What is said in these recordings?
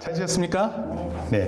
찾으셨습니까? 네.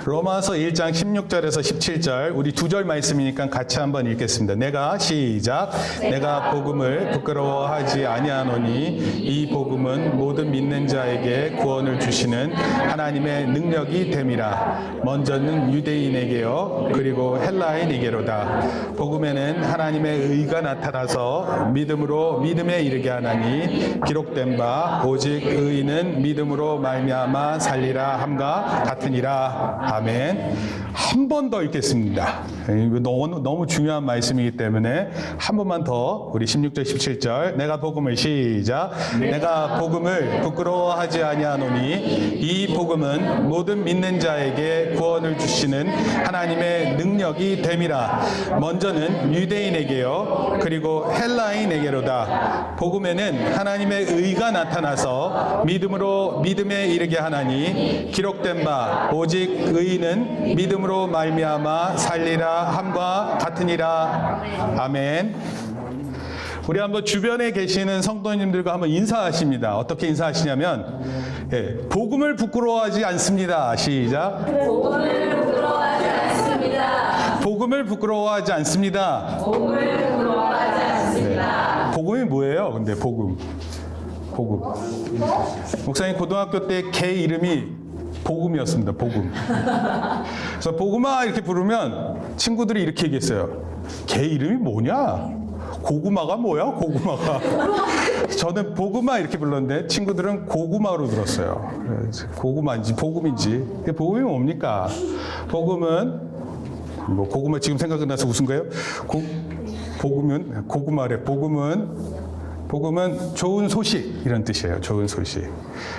로마서 1장 16절에서 17절, 우리 두 절 말씀이니까 같이 한번 읽겠습니다. 내가 시작. 내가 복음을 부끄러워하지 아니하노니 이 복음은 모든 믿는 자에게 구원을 주시는 하나님의 능력이 됨이라. 먼저는 유대인에게요, 그리고 헬라인에게로다. 복음에는 하나님의 의가 나타나서 믿음으로 믿음에 이르게 하나니 기록된 바 오직 의인은 믿음으로 말미암아 살리라 함과 같으니라. 아멘. 한 번 더 읽겠습니다. 이거 너무 중요한 말씀이기 때문에 한 번만 더 우리 16절 17절 내가 복음을 시작. 내가 복음을 부끄러워하지 아니하노니 이 복음은 모든 믿는 자에게 구원을 주시는 하나님의 능력이 됨이라. 먼저는 유대인에게요, 그리고 헬라인에게로다. 복음에는 하나님의 의가 나타나서 믿음으로 믿음에 이르게 하나니 기록된 바 오직 의인은 믿음으로 말미암아 살리라 함과 같으니라. 아멘. 우리 한번 주변에 계시는 성도님들과 한번 인사하십니다. 어떻게 인사하시냐면, 복음을 부끄러워하지 않습니다. 시작. 복음을 부끄러워하지 않습니다. 복음을 부끄러워하지 않습니다. 복음을 부끄러워하지 않습니다. 복음이 뭐예요? 근데 복음. 목사님 고등학교 때 개 이름이 복음이었습니다. 복음. 그래서 복음아 이렇게 부르면 친구들이 이렇게 얘기했어요. 개 이름이 뭐냐? 고구마가 뭐야? 고구마가. 저는 복음아 이렇게 불렀는데 친구들은 고구마로 들었어요. 고구마인지 복음인지. 복음이 뭡니까? 복음은 뭐 고구마 지금 생각나서 웃은 거예요? 복음은 고구마래. 복음은 좋은 소식 이런 뜻이에요. 좋은 소식.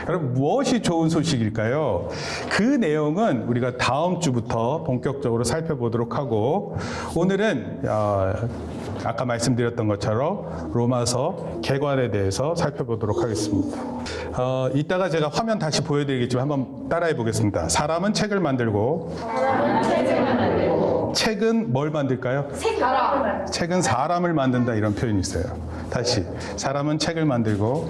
여러분 무엇이 좋은 소식일까요? 그 내용은 우리가 다음 주부터 본격적으로 살펴보도록 하고, 오늘은 아까 말씀드렸던 것처럼 로마서 개관에 대해서 살펴보도록 하겠습니다. 이따가 제가 화면 다시 보여드리겠지만 한번 따라해 보겠습니다. 사람은 책을 만들고 책은 뭘 만들까요? 책은 사람을 만든다, 이런 표현이 있어요. 다시. 사람은 책을 만들고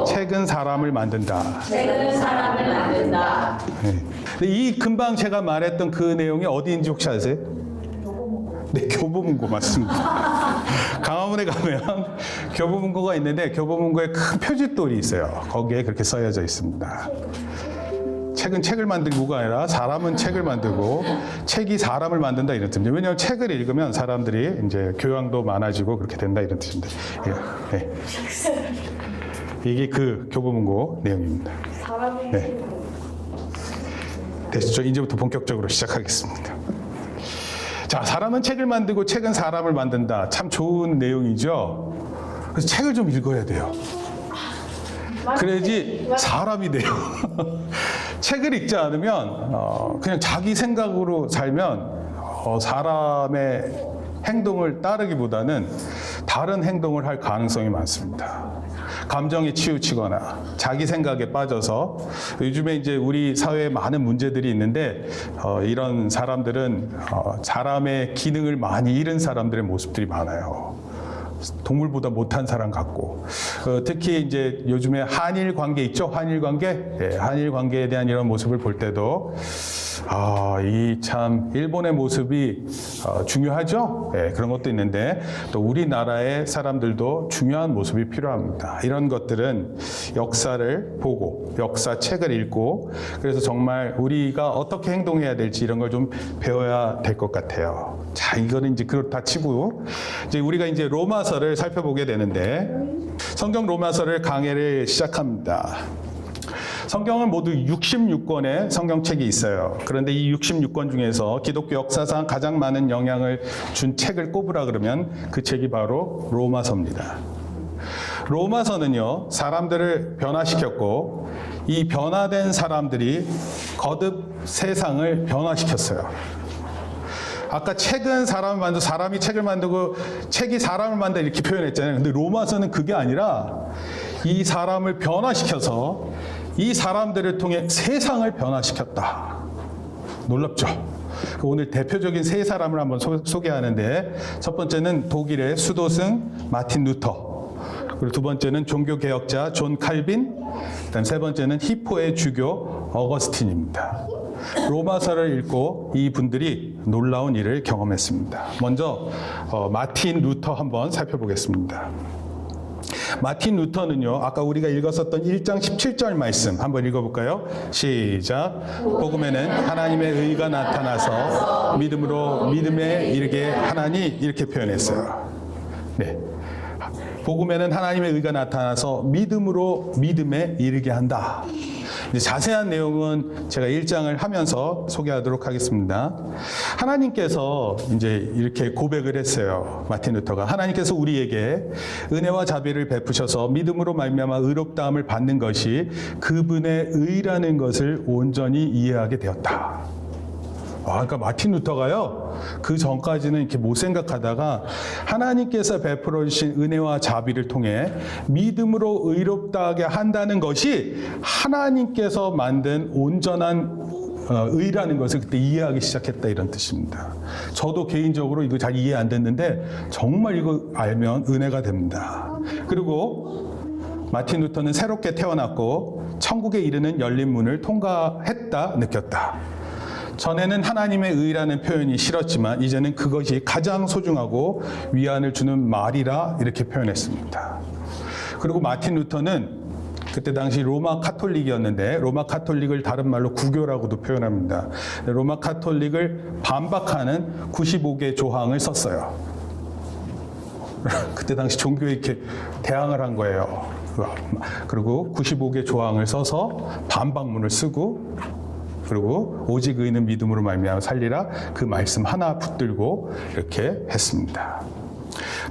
책은 사람을 만든다. 근데 이 금방 제가 말했던 그 내용이 어디인지 혹시 아세요? 네, 교보문고 맞습니다. 강화문에 가면 교보문고가 있는데 교보문고에 큰 표지돌이 있어요. 거기에 그렇게 써여져 있습니다. 책은 책을 만들고가 아니라 사람은 책을 만들고 책이 사람을 만든다, 이런 뜻입니다. 왜냐하면 책을 읽으면 사람들이 이제 교양도 많아지고 그렇게 된다, 이런 뜻입니다. 네. 이게 그 교보문고 내용입니다. 네. 됐죠? 이제부터 본격적으로 시작하겠습니다. 자, 사람은 책을 만들고 책은 사람을 만든다. 참 좋은 내용이죠. 그래서 책을 좀 읽어야 돼요. 그래야지 사람이 돼요. 책을 읽지 않으면 그냥 자기 생각으로 살면 사람의 행동을 따르기보다는 다른 행동을 할 가능성이 많습니다. 감정에 치우치거나 자기 생각에 빠져서, 요즘에 이제 우리 사회에 많은 문제들이 있는데 이런 사람들은 사람의 기능을 많이 잃은 사람들의 모습들이 많아요. 동물보다 못한 사람 같고, 특히 이제 요즘에 한일 관계 있죠? 한일 관계? 네, 한일 관계에 대한 이런 모습을 볼 때도 이 참 일본의 모습이 중요하죠? 네, 그런 것도 있는데 또 우리나라의 사람들도 중요한 모습이 필요합니다. 이런 것들은 역사를 보고 역사책을 읽고, 그래서 정말 우리가 어떻게 행동해야 될지 이런 걸 좀 배워야 될 것 같아요. 자, 이거는 이제 그렇다 치고 이제 우리가 이제 로마서를 살펴보게 되는데, 성경 로마서를 강해를 시작합니다. 성경은 모두 66권의 성경책이 있어요. 그런데 이 66권 중에서 기독교 역사상 가장 많은 영향을 준 책을 꼽으라 그러면 그 책이 바로 로마서입니다. 로마서는요, 사람들을 변화시켰고 이 변화된 사람들이 거듭 세상을 변화시켰어요. 아까 책은 사람을 만들고 사람이 책을 만들고 책이 사람을 만든다 이렇게 표현했잖아요. 근데 로마서는 그게 아니라 이 사람을 변화시켜서 이 사람들을 통해 세상을 변화시켰다. 놀랍죠? 오늘 대표적인 세 사람을 한번 소개하는데, 첫 번째는 독일의 수도승 마틴 루터, 그리고 두 번째는 종교개혁자 존 칼빈, 그다음 세 번째는 히포의 주교 어거스틴입니다. 로마서를 읽고 이 분들이 놀라운 일을 경험했습니다. 먼저 마틴 루터 한번 살펴보겠습니다. 마틴 루터는요, 아까 우리가 읽었었던 1장 17절 말씀 한번 읽어볼까요? 시작. 복음에는 하나님의 의가 나타나서 믿음으로 믿음에 이르게 하나니, 이렇게 표현했어요. 네. 복음에는 하나님의 의가 나타나서 믿음으로 믿음에 이르게 한다. 이제 자세한 내용은 제가 1장을 하면서 소개하도록 하겠습니다. 하나님께서 이제 이렇게 고백을 했어요. 마틴 루터가. 하나님께서 우리에게 은혜와 자비를 베푸셔서 믿음으로 말미암아 의롭다함을 받는 것이 그분의 의라는 것을 온전히 이해하게 되었다. 그러니까 마틴 루터가요, 그 전까지는 이렇게 못 생각하다가 하나님께서 베풀어 주신 은혜와 자비를 통해 믿음으로 의롭다하게 한다는 것이 하나님께서 만든 온전한 의라는 것을 그때 이해하기 시작했다, 이런 뜻입니다. 저도 개인적으로 이거 잘 이해 안 됐는데 정말 이거 알면 은혜가 됩니다. 그리고 마틴 루터는 새롭게 태어났고 천국에 이르는 열린 문을 통과했다 느꼈다. 전에는 하나님의 의라는 표현이 싫었지만 이제는 그것이 가장 소중하고 위안을 주는 말이라, 이렇게 표현했습니다. 그리고 마틴 루터는 그때 당시 로마 카톨릭이었는데 로마 카톨릭을 다른 말로 구교라고도 표현합니다. 로마 카톨릭을 반박하는 95개 조항을 썼어요. 그때 당시 종교에 이렇게 대항을 한 거예요. 그리고 95개 조항을 써서 반박문을 쓰고, 그리고 오직 의는 믿음으로 말미암아 살리라, 그 말씀 하나 붙들고 이렇게 했습니다.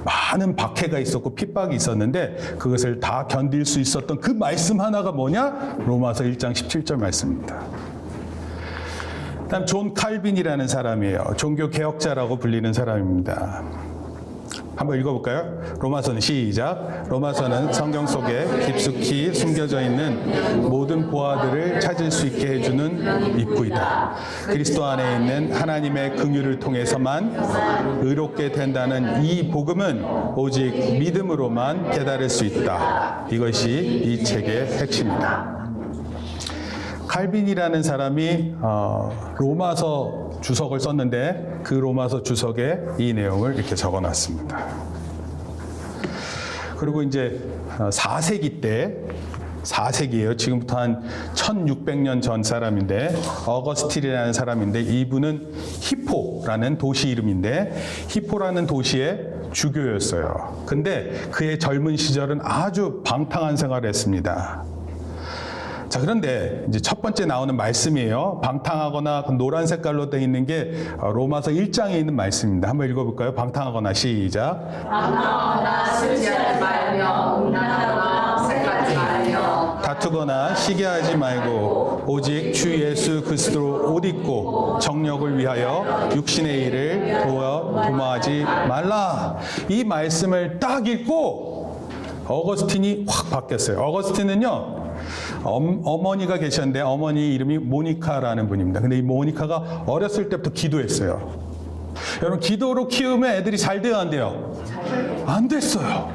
많은 박해가 있었고 핍박이 있었는데 그것을 다 견딜 수 있었던 그 말씀 하나가 뭐냐? 로마서 1장 17절 말씀입니다. 다음 존 칼빈이라는 사람이에요. 종교 개혁자라고 불리는 사람입니다. 한번 읽어볼까요? 로마서는 시작. 로마서는 성경 속에 깊숙이 숨겨져 있는 모든 보화들을 찾을 수 있게 해주는 입구이다. 그리스도 안에 있는 하나님의 긍휼을 통해서만 의롭게 된다는 이 복음은 오직 믿음으로만 깨달을 수 있다. 이것이 이 책의 핵심이다. 칼빈이라는 사람이 로마서 주석을 썼는데 그 로마서 주석에 이 내용을 이렇게 적어놨습니다. 그리고 이제 4세기 때, 4세기예요. 지금부터 한 1600년 전 사람인데, 어거스틴이라는 사람인데, 이분은 히포라는 도시 이름인데, 히포라는 도시의 주교였어요. 근데 그의 젊은 시절은 아주 방탕한 생활을 했습니다. 자, 그런데 이제 첫 번째 나오는 말씀이에요. 방탕하거나 노란 색깔로 되어 있는 게 로마서 1장에 있는 말씀입니다. 한번 읽어볼까요? 방탕하거나, 시작. 방탕하거나 술 취하지 말며 음란하거나 색하지 말며 다투거나 시기하지 말고 오직 주 예수 그리스도로 옷 입고 정력을 위하여 육신의 일을 도모하지 말라. 이 말씀을 딱 읽고 어거스틴이 확 바뀌었어요. 어거스틴은요, 어머니가 계셨는데 어머니 이름이 모니카라는 분입니다. 근데 이 모니카가 어렸을 때부터 기도했어요. 여러분, 기도로 키우면 애들이 잘 돼요, 안 돼요? 안 됐어요.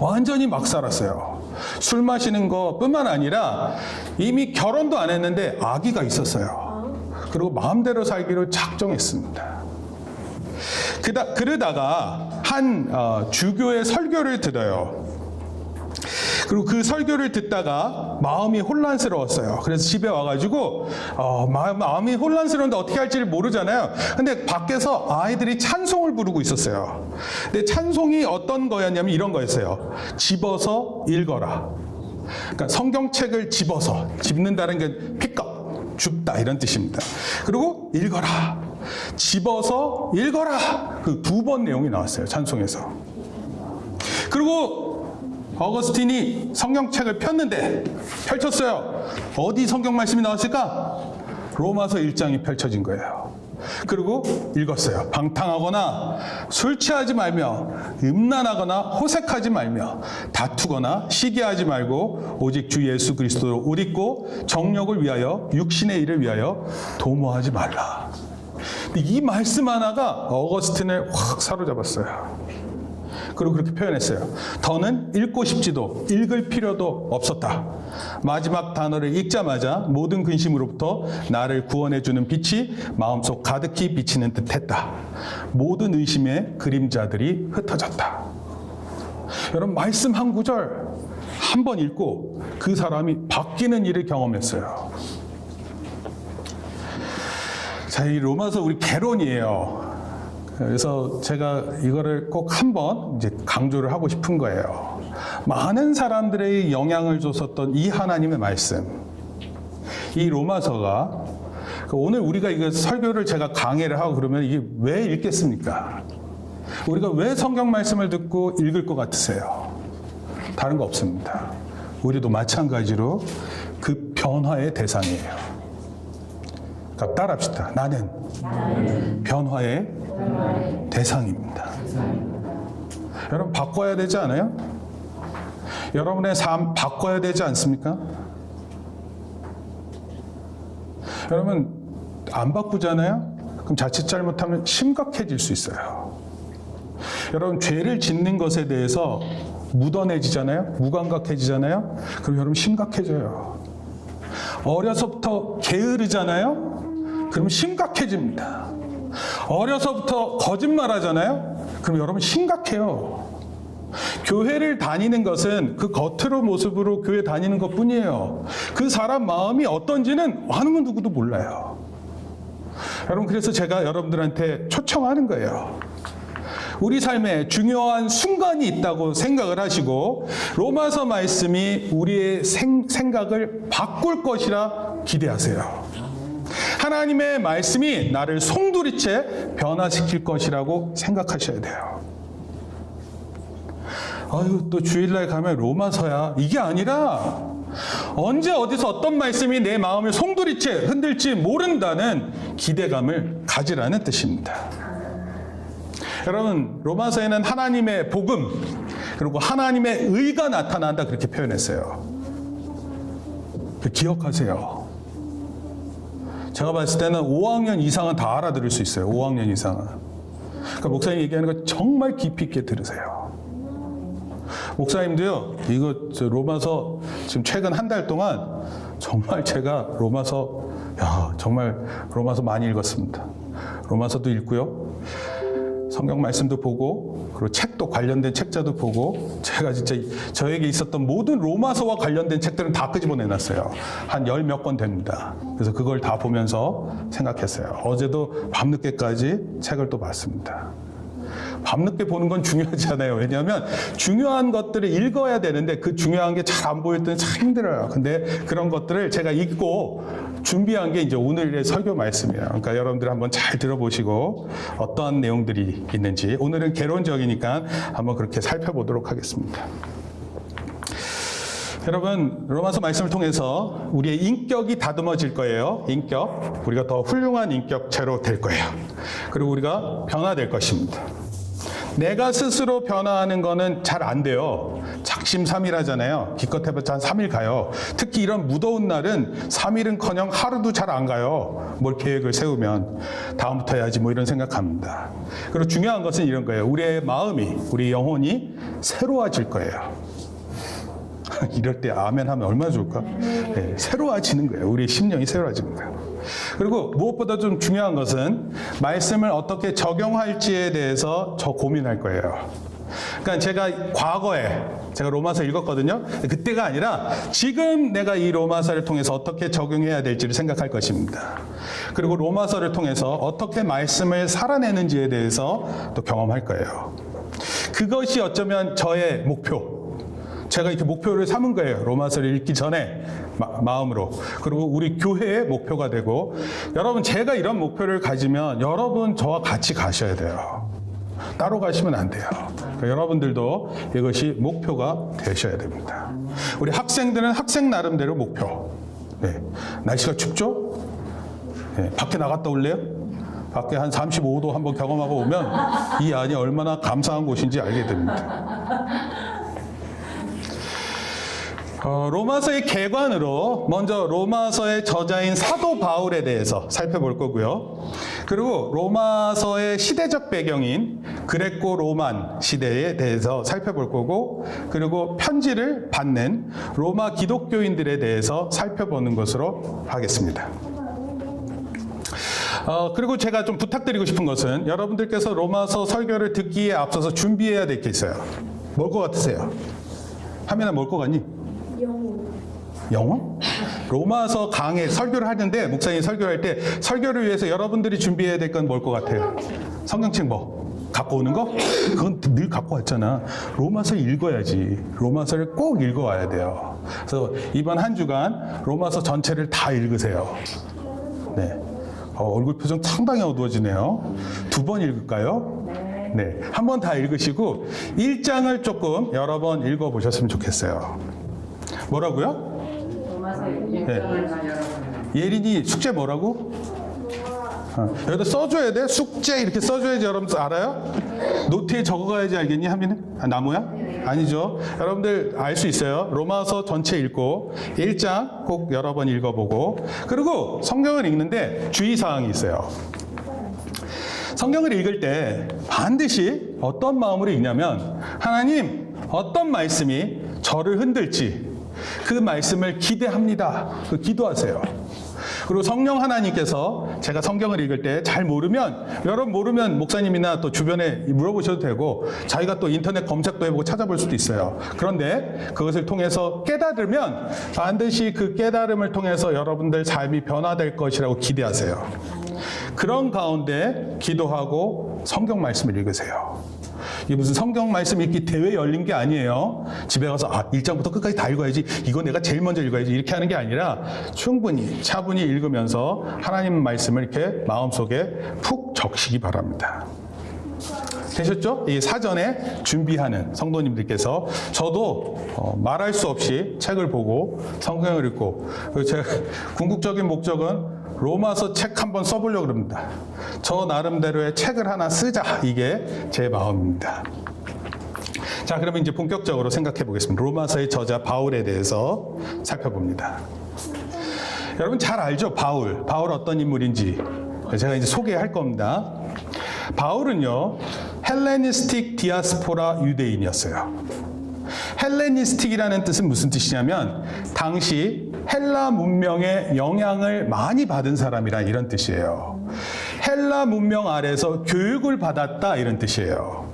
완전히 막 살았어요. 술 마시는 것뿐만 아니라 이미 결혼도 안 했는데 아기가 있었어요. 그리고 마음대로 살기로 작정했습니다. 그러다가 한 주교의 설교를 들어요. 그리고 그 설교를 듣다가 마음이 혼란스러웠어요. 그래서 집에 와가지고 마음이 혼란스러운데 어떻게 할지를 모르잖아요. 근데 밖에서 아이들이 찬송을 부르고 있었어요. 근데 찬송이 어떤 거였냐면 이런 거였어요. 집어서 읽어라. 그러니까 성경책을 집어서, 집는다는 게 픽업, 줍다, 이런 뜻입니다. 그리고 읽어라. 집어서 읽어라. 그 두 번 내용이 나왔어요, 찬송에서. 그리고 어거스틴이 성경책을 펼쳤어요. 어디 성경 말씀이 나왔을까? 로마서 1장이 펼쳐진 거예요. 그리고 읽었어요. 방탕하거나 술 취하지 말며 음란하거나 호색하지 말며 다투거나 시기하지 말고 오직 주 예수 그리스도로 옷 입고 정력을 위하여 육신의 일을 위하여 도모하지 말라. 이 말씀 하나가 어거스틴을 확 사로잡았어요. 그리고 그렇게 표현했어요. 더는 읽고 싶지도 읽을 필요도 없었다. 마지막 단어를 읽자마자 모든 근심으로부터 나를 구원해주는 빛이 마음속 가득히 비치는 듯했다. 모든 의심의 그림자들이 흩어졌다. 여러분, 말씀 한 구절 한 번 읽고 그 사람이 바뀌는 일을 경험했어요. 자, 이 로마서 우리 개론이에요. 그래서 제가 이거를 꼭 한번 이제 강조를 하고 싶은 거예요. 많은 사람들의 영향을 줬었던 이 하나님의 말씀, 이 로마서가 오늘 우리가 이거 설교를 제가 강의를 하고 그러면 이게 왜 읽겠습니까? 우리가 왜 성경 말씀을 듣고 읽을 것 같으세요? 다른 거 없습니다. 우리도 마찬가지로 그 변화의 대상이에요. 그러니까 따라합시다. 나는 변화의 대상입니다. 여러분, 바꿔야 되지 않아요? 여러분의 삶 바꿔야 되지 않습니까? 여러분, 안 바꾸잖아요? 그럼 자칫 잘못하면 심각해질 수 있어요. 여러분, 죄를 짓는 것에 대해서 무던해지잖아요? 무감각해지잖아요? 그럼 여러분 심각해져요. 어려서부터 게으르잖아요? 그럼 심각해집니다. 어려서부터 거짓말하잖아요? 그럼 여러분 심각해요. 교회를 다니는 것은 그 겉으로 모습으로 교회 다니는 것뿐이에요. 그 사람 마음이 어떤지는 어느 누구도 몰라요. 여러분, 그래서 제가 여러분들한테 초청하는 거예요. 우리 삶에 중요한 순간이 있다고 생각을 하시고 로마서 말씀이 우리의 생각을 바꿀 것이라 기대하세요. 하나님의 말씀이 나를 송두리째 변화시킬 것이라고 생각하셔야 돼요. 아유, 또 주일날 가면 로마서야. 이게 아니라 언제 어디서 어떤 말씀이 내 마음을 송두리째 흔들지 모른다는 기대감을 가지라는 뜻입니다. 여러분, 로마서에는 하나님의 복음 그리고 하나님의 의가 나타난다 그렇게 표현했어요. 기억하세요. 제가 봤을 때는 5학년 이상은 다 알아들을 수 있어요. 5학년 이상은. 그러니까 목사님 얘기하는 거 정말 깊이 있게 들으세요. 목사님도요, 이거 로마서 지금 최근 한 달 동안 정말 제가 로마서, 정말 로마서 많이 읽었습니다. 로마서도 읽고요. 성경 말씀도 보고, 그리고 책도 관련된 책자도 보고, 제가 진짜 저에게 있었던 모든 로마서와 관련된 책들은 다 끄집어내놨어요. 한 10몇 권 됩니다. 그래서 그걸 다 보면서 생각했어요. 어제도 밤늦게까지 책을 또 봤습니다. 밤늦게 보는 건 중요하지 않아요. 왜냐하면 중요한 것들을 읽어야 되는데 그 중요한 게 잘 안 보일 때는 참 힘들어요. 근데 그런 것들을 제가 읽고 준비한 게 이제 오늘의 설교 말씀이에요. 그러니까 여러분들 한번 잘 들어보시고 어떠한 내용들이 있는지, 오늘은 개론적이니까 한번 그렇게 살펴보도록 하겠습니다. 여러분, 로마서 말씀을 통해서 우리의 인격이 다듬어질 거예요. 인격. 우리가 더 훌륭한 인격체로 될 거예요. 그리고 우리가 변화될 것입니다. 내가 스스로 변화하는 거는 잘 안 돼요. 작심삼일하잖아요. 기껏 해봤자 한 3일 가요. 특히 이런 무더운 날은 3일은커녕 하루도 잘 안 가요. 뭘 계획을 세우면 다음부터 해야지 뭐 이런 생각합니다. 그리고 중요한 것은 이런 거예요. 우리의 마음이, 우리 영혼이 새로워질 거예요. 이럴 때 아멘 하면 얼마나 좋을까? 네, 새로워지는 거예요. 우리의 심령이 새로워지는 거예요. 그리고 무엇보다 좀 중요한 것은 말씀을 어떻게 적용할지에 대해서 저 고민할 거예요. 그러니까 제가 과거에 제가 로마서 읽었거든요. 그때가 아니라 지금 내가 이 로마서를 통해서 어떻게 적용해야 될지를 생각할 것입니다. 그리고 로마서를 통해서 어떻게 말씀을 살아내는지에 대해서 또 경험할 거예요. 그것이 어쩌면 저의 목표, 제가 이렇게 목표를 삼은 거예요. 로마서를 읽기 전에 마음으로. 그리고 우리 교회의 목표가 되고, 여러분, 제가 이런 목표를 가지면 여러분 저와 같이 가셔야 돼요. 따로 가시면 안 돼요. 그러니까 여러분들도 이것이 목표가 되셔야 됩니다. 우리 학생들은 학생 나름대로 목표. 네. 날씨가 춥죠? 네. 밖에 나갔다 올래요? 밖에 한 35도 한번 경험하고 오면 이 안이 얼마나 감사한 곳인지 알게 됩니다. 로마서의 개관으로 먼저 로마서의 저자인 사도 바울에 대해서 살펴볼 거고요. 그리고 로마서의 시대적 배경인 그레코 로만 시대에 대해서 살펴볼 거고, 그리고 편지를 받는 로마 기독교인들에 대해서 살펴보는 것으로 하겠습니다. 그리고 제가 좀 부탁드리고 싶은 것은 여러분들께서 로마서 설교를 듣기에 앞서서 준비해야 될 게 있어요. 뭘 것 같으세요? 화면에 뭘 것 같니? 영어? 로마서 강의 설교를 하는데 목사님이 설교할 때 설교를 위해서 여러분들이 준비해야 될 건 뭘 것 같아요? 성경책 뭐? 갖고 오는 거? 그건 늘 갖고 왔잖아. 로마서 읽어야지. 로마서를 꼭 읽어와야 돼요. 그래서 이번 한 주간 로마서 전체를 다 읽으세요. 네. 얼굴 표정 상당히 어두워지네요. 2번 읽을까요? 네. 한 번 다 읽으시고 1장을 조금 여러 번 읽어보셨으면 좋겠어요. 뭐라고요? 로마서 1장을 다 열어보면. 예린이 숙제 뭐라고? 여기다 써줘야 돼? 숙제 이렇게 써줘야지 여러분들 알아요? 노트에 적어가야지 알겠니? 하면은? 나무야? 아니죠. 여러분들 알 수 있어요. 로마서 전체 읽고 1장 꼭 여러 번 읽어보고, 그리고 성경을 읽는데 주의사항이 있어요. 성경을 읽을 때 반드시 어떤 마음으로 읽냐면, 하나님 어떤 말씀이 저를 흔들지 그 말씀을 기대합니다. 기도하세요. 그리고 성령 하나님께서 제가 성경을 읽을 때 잘 모르면, 여러분 모르면 목사님이나 또 주변에 물어보셔도 되고, 자기가 또 인터넷 검색도 해보고 찾아볼 수도 있어요. 그런데 그것을 통해서 깨달으면 반드시 그 깨달음을 통해서 여러분들 삶이 변화될 것이라고 기대하세요. 그런 가운데 기도하고 성경 말씀을 읽으세요. 이게 무슨 성경 말씀 읽기 대회 열린 게 아니에요. 집에 가서 1장부터 끝까지 다 읽어야지, 이거 내가 제일 먼저 읽어야지, 이렇게 하는 게 아니라 충분히 차분히 읽으면서 하나님 말씀을 이렇게 마음속에 푹 적시기 바랍니다. 되셨죠? 이 사전에 준비하는 성도님들께서, 저도 말할 수 없이 책을 보고 성경을 읽고, 그리고 제 궁극적인 목적은 로마서 책 한번 써보려고 합니다. 저 나름대로의 책을 하나 쓰자, 이게 제 마음입니다. 자, 그러면 이제 본격적으로 생각해 보겠습니다. 로마서의 저자 바울에 대해서 살펴봅니다. 여러분 잘 알죠? 바울 어떤 인물인지 제가 이제 소개할 겁니다. 바울은요, 헬레니스틱 디아스포라 유대인이었어요. 헬레니스틱이라는 뜻은 무슨 뜻이냐면 당시 헬라 문명의 영향을 많이 받은 사람이란 이런 뜻이에요. 헬라 문명 아래서 교육을 받았다, 이런 뜻이에요.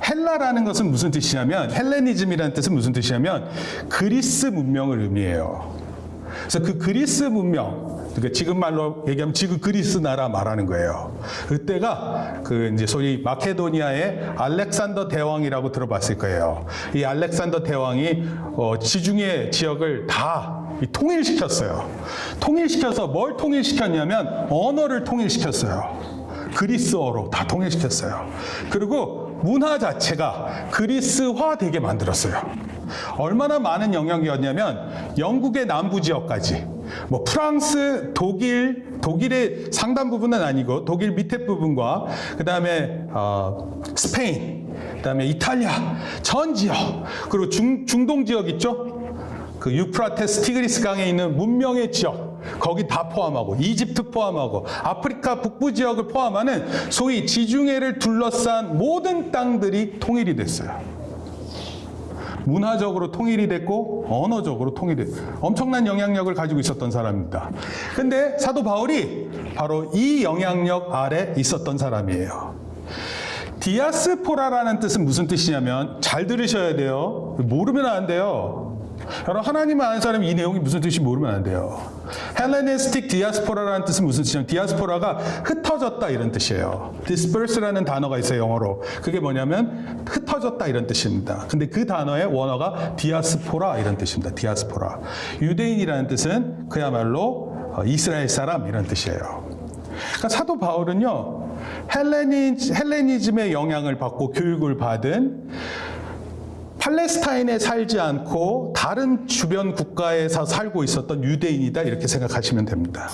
헬라라는 것은 무슨 뜻이냐면, 헬레니즘이라는 뜻은 무슨 뜻이냐면 그리스 문명을 의미해요. 그래서 그 그리스 문명, 그러니까 지금 말로 얘기하면 지금 그리스 나라 말하는 거예요. 그때가 그 이제 소위 마케도니아의 알렉산더 대왕이라고 들어봤을 거예요. 이 알렉산더 대왕이 지중해 지역을 다 통일시켰어요. 통일시켜서 뭘 통일시켰냐면 언어를 통일시켰어요. 그리스어로 다 통일시켰어요. 그리고 문화 자체가 그리스화 되게 만들었어요. 얼마나 많은 영역이었냐면 영국의 남부 지역까지, 뭐 프랑스, 독일의 상단 부분은 아니고 독일 밑에 부분과 그다음에 스페인, 그다음에 이탈리아 전 지역, 그리고 중동 지역 있죠? 그 유프라테스 티그리스 강에 있는 문명의 지역, 거기 다 포함하고 이집트 포함하고 아프리카 북부 지역을 포함하는 소위 지중해를 둘러싼 모든 땅들이 통일이 됐어요. 문화적으로 통일이 됐고 언어적으로 통일이 됐어요. 엄청난 영향력을 가지고 있었던 사람입니다. 근데 사도 바울이 바로 이 영향력 아래 있었던 사람이에요. 디아스포라라는 뜻은 무슨 뜻이냐면, 잘 들으셔야 돼요. 모르면 안 돼요. 여러분, 하나님을 아는 사람이 이 내용이 무슨 뜻인지 모르면 안 돼요. 헬레니스틱 디아스포라라는 뜻은 무슨 뜻이냐면, 디아스포라가 흩어졌다, 이런 뜻이에요. disperse라는 단어가 있어요, 영어로. 그게 뭐냐면 흩어졌다, 이런 뜻입니다. 근데 그 단어의 원어가 디아스포라, 이런 뜻입니다. 디아스포라. 유대인이라는 뜻은 그야말로 이스라엘 사람, 이런 뜻이에요. 그러니까 사도 바울은요, 헬레니즘의 영향을 받고 교육을 받은, 팔레스타인에 살지 않고 다른 주변 국가에서 살고 있었던 유대인이다, 이렇게 생각하시면 됩니다.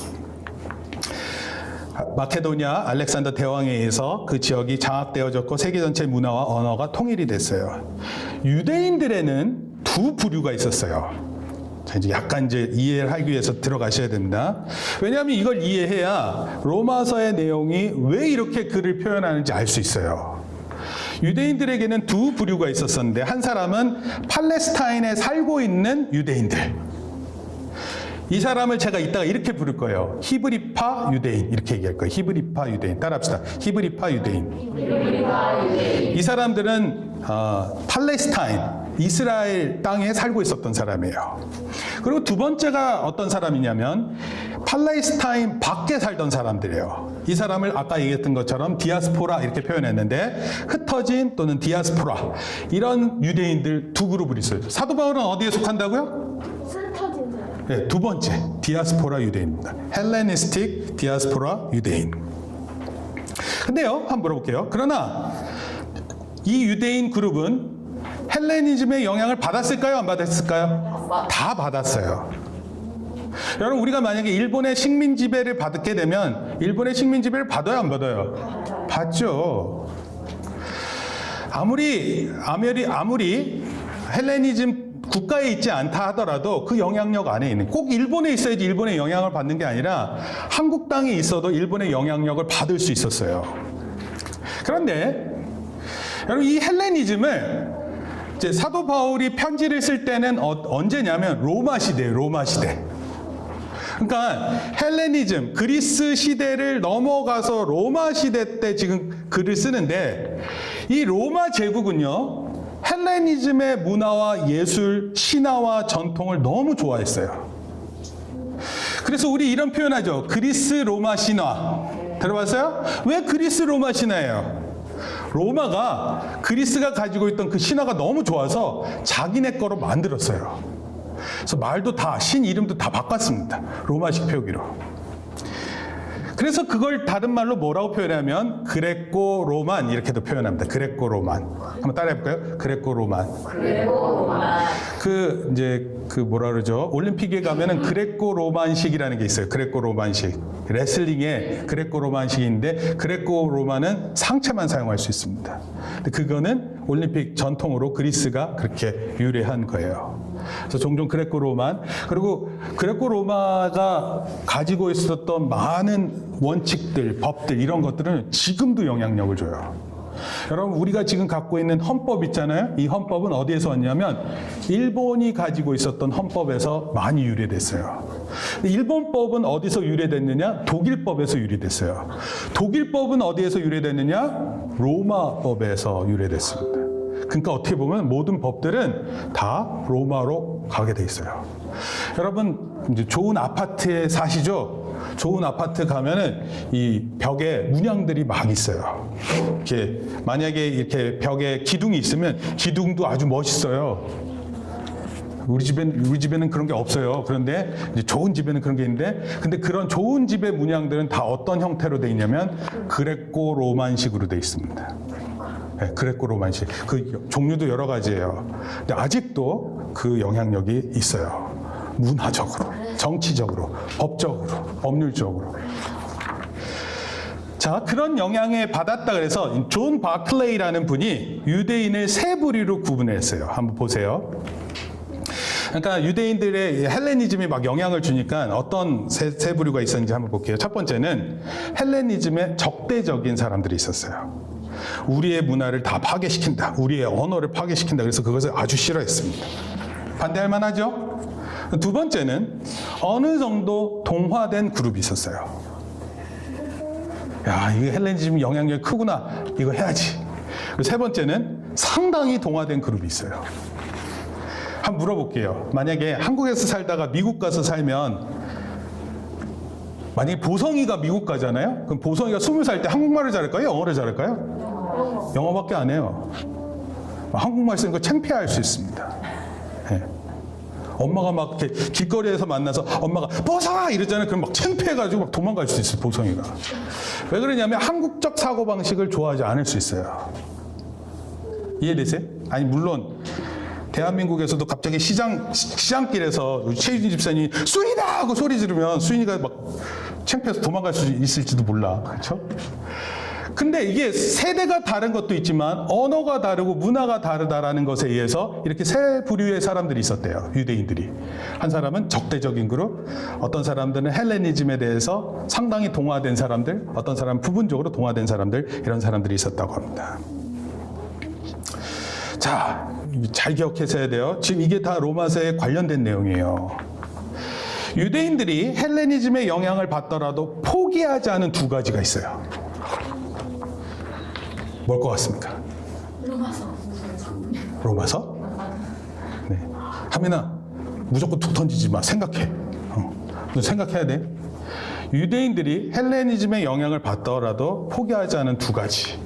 마케도니아 알렉산더 대왕에 의해서 그 지역이 장악되어졌고 세계 전체 문화와 언어가 통일이 됐어요. 유대인들에는 두 부류가 있었어요. 자, 이제 약간 이제 이해를 하기 위해서 들어가셔야 됩니다. 왜냐하면 이걸 이해해야 로마서의 내용이 왜 이렇게 글을 표현하는지 알 수 있어요. 유대인들에게는 두 부류가 있었었는데, 한 사람은 팔레스타인에 살고 있는 유대인들. 이 사람을 제가 이따가 이렇게 부를 거예요. 히브리파 유대인. 이렇게 얘기할 거예요. 히브리파 유대인. 따라합시다. 히브리파 유대인. 이 사람들은 팔레스타인, 이스라엘 땅에 살고 있었던 사람이에요. 그리고 두 번째가 어떤 사람이냐면 팔레스타인 밖에 살던 사람들이에요. 이 사람을 아까 얘기했던 것처럼 디아스포라 이렇게 표현했는데, 흩어진 또는 디아스포라, 이런 유대인들 두 그룹을 있어요. 사도 바울은 어디에 속한다고요? 흩어진 사람. 네, 두 번째 디아스포라 유대인입니다. 헬레니스틱 디아스포라 유대인. 근데요, 한번 물어볼게요. 그러나 이 유대인 그룹은 헬레니즘의 영향을 받았을까요? 안 받았을까요? 다 받았어요. 여러분, 우리가 만약에 일본의 식민 지배를 받게 되면 일본의 식민 지배를 받아요, 안 받아요? 받죠. 아무리 헬레니즘 국가에 있지 않다 하더라도 그 영향력 안에 있는, 꼭 일본에 있어야지 일본의 영향을 받는 게 아니라 한국 땅에 있어도 일본의 영향력을 받을 수 있었어요. 그런데 여러분, 이 헬레니즘을 이제 사도 바울이 편지를 쓸 때는 언제냐면 로마 시대예요. 로마 시대. 그러니까 헬레니즘, 그리스 시대를 넘어가서 로마 시대 때 지금 글을 쓰는데, 이 로마 제국은요, 헬레니즘의 문화와 예술, 신화와 전통을 너무 좋아했어요. 그래서 우리 이런 표현하죠. 그리스 로마 신화. 들어봤어요? 왜 그리스 로마 신화예요? 로마가 그리스가 가지고 있던 그 신화가 너무 좋아서 자기네 거로 만들었어요. 그래서 말도 다, 신 이름도 다 바꿨습니다. 로마식 표기로. 그래서 그걸 다른 말로 뭐라고 표현하면 그레코 로만 이렇게도 표현합니다. 그레코 로만. 한번 따라해 볼까요? 그레코 로만. 그 뭐라 그러죠? 올림픽에 가면은 그레코 로만식이라는 게 있어요. 그레코 로만식. 레슬링의 그레코 로만식인데, 그레코 로만은 상체만 사용할 수 있습니다. 근데 그거는 올림픽 전통으로 그리스가 그렇게 유래한 거예요. 그래서 종종 그레코 로만, 그리고 그레코 로마가 가지고 있었던 많은 원칙들, 법들, 이런 것들은 지금도 영향력을 줘요. 여러분, 우리가 지금 갖고 있는 헌법 있잖아요. 이 헌법은 어디에서 왔냐면 일본이 가지고 있었던 헌법에서 많이 유래됐어요. 일본법은 어디서 유래됐느냐? 독일법에서 유래됐어요. 독일법은 어디에서 유래됐느냐? 로마법에서 유래됐습니다. 그러니까 어떻게 보면 모든 법들은 다 로마로 가게 돼 있어요. 여러분, 이제 좋은 아파트에 사시죠? 좋은 아파트 가면은 이 벽에 문양들이 막 있어요. 이렇게 만약에 이렇게 벽에 기둥이 있으면 기둥도 아주 멋있어요. 우리 집에는 그런 게 없어요. 그런데 이제 좋은 집에는 그런 게 있는데, 근데 그런 좋은 집의 문양들은 다 어떤 형태로 돼 있냐면 그레코 로만식으로 돼 있습니다. 네, 그레코 로만식. 그 종류도 여러 가지예요. 근데 아직도 그 영향력이 있어요. 문화적으로, 정치적으로, 법적으로, 법률적으로. 자, 그런 영향을 받았다 그래서 존 바클레이라는 분이 유대인을 세 부류로 구분했어요. 한번 보세요. 그러니까 유대인들의 헬레니즘이 막 영향을 주니까 어떤 세 부류가 있었는지 한번 볼게요. 첫 번째는 헬레니즘의 적대적인 사람들이 있었어요. 우리의 문화를 다 파괴시킨다. 우리의 언어를 파괴시킨다. 그래서 그것을 아주 싫어했습니다. 반대할 만하죠? 두 번째는 어느 정도 동화된 그룹이 있었어요. 야, 이거 헬레니즘 영향력이 크구나. 이거 해야지. 그리고 세 번째는 상당히 동화된 그룹이 있어요. 한번 물어볼게요. 만약에 한국에서 살다가 미국 가서 살면, 만약에 보성이가 미국 가잖아요? 그럼 보성이가 20살 때 한국말을 잘할까요? 영어를 잘할까요? 영어밖에 안 해요. 한국말 쓰는 거 창피할 수 있습니다. 네. 엄마가 막 이렇게 길거리에서 만나서 엄마가 보성아! 이러잖아요. 그럼 막 창피해가지고 막 도망갈 수 있어요, 보성이가. 왜 그러냐면 한국적 사고방식을 좋아하지 않을 수 있어요. 이해되세요? 아니, 물론 대한민국에서도 갑자기 시장길에서 최유진 집사님이 수인아! 하고 소리 지르면 수인이가 막 창피해서 도망갈 수 있을지도 몰라. 그렇죠? 근데 이게 세대가 다른 것도 있지만 언어가 다르고 문화가 다르다라는 것에 의해서 이렇게 세 부류의 사람들이 있었대요. 유대인들이. 한 사람은 적대적인 그룹, 어떤 사람들은 헬레니즘에 대해서 상당히 동화된 사람들, 어떤 사람은 부분적으로 동화된 사람들, 이런 사람들이 있었다고 합니다. 자, 잘 기억하셔야 돼요. 지금 이게 다 로마서에 관련된 내용이에요. 유대인들이 헬레니즘의 영향을 받더라도 포기하지 않은 두 가지가 있어요. 뭘 것 같습니까? 로마서? 네. 하민아, 무조건 툭 던지지 마. 생각해. 생각해야 돼. 유대인들이 헬레니즘의 영향을 받더라도 포기하지 않은 두 가지.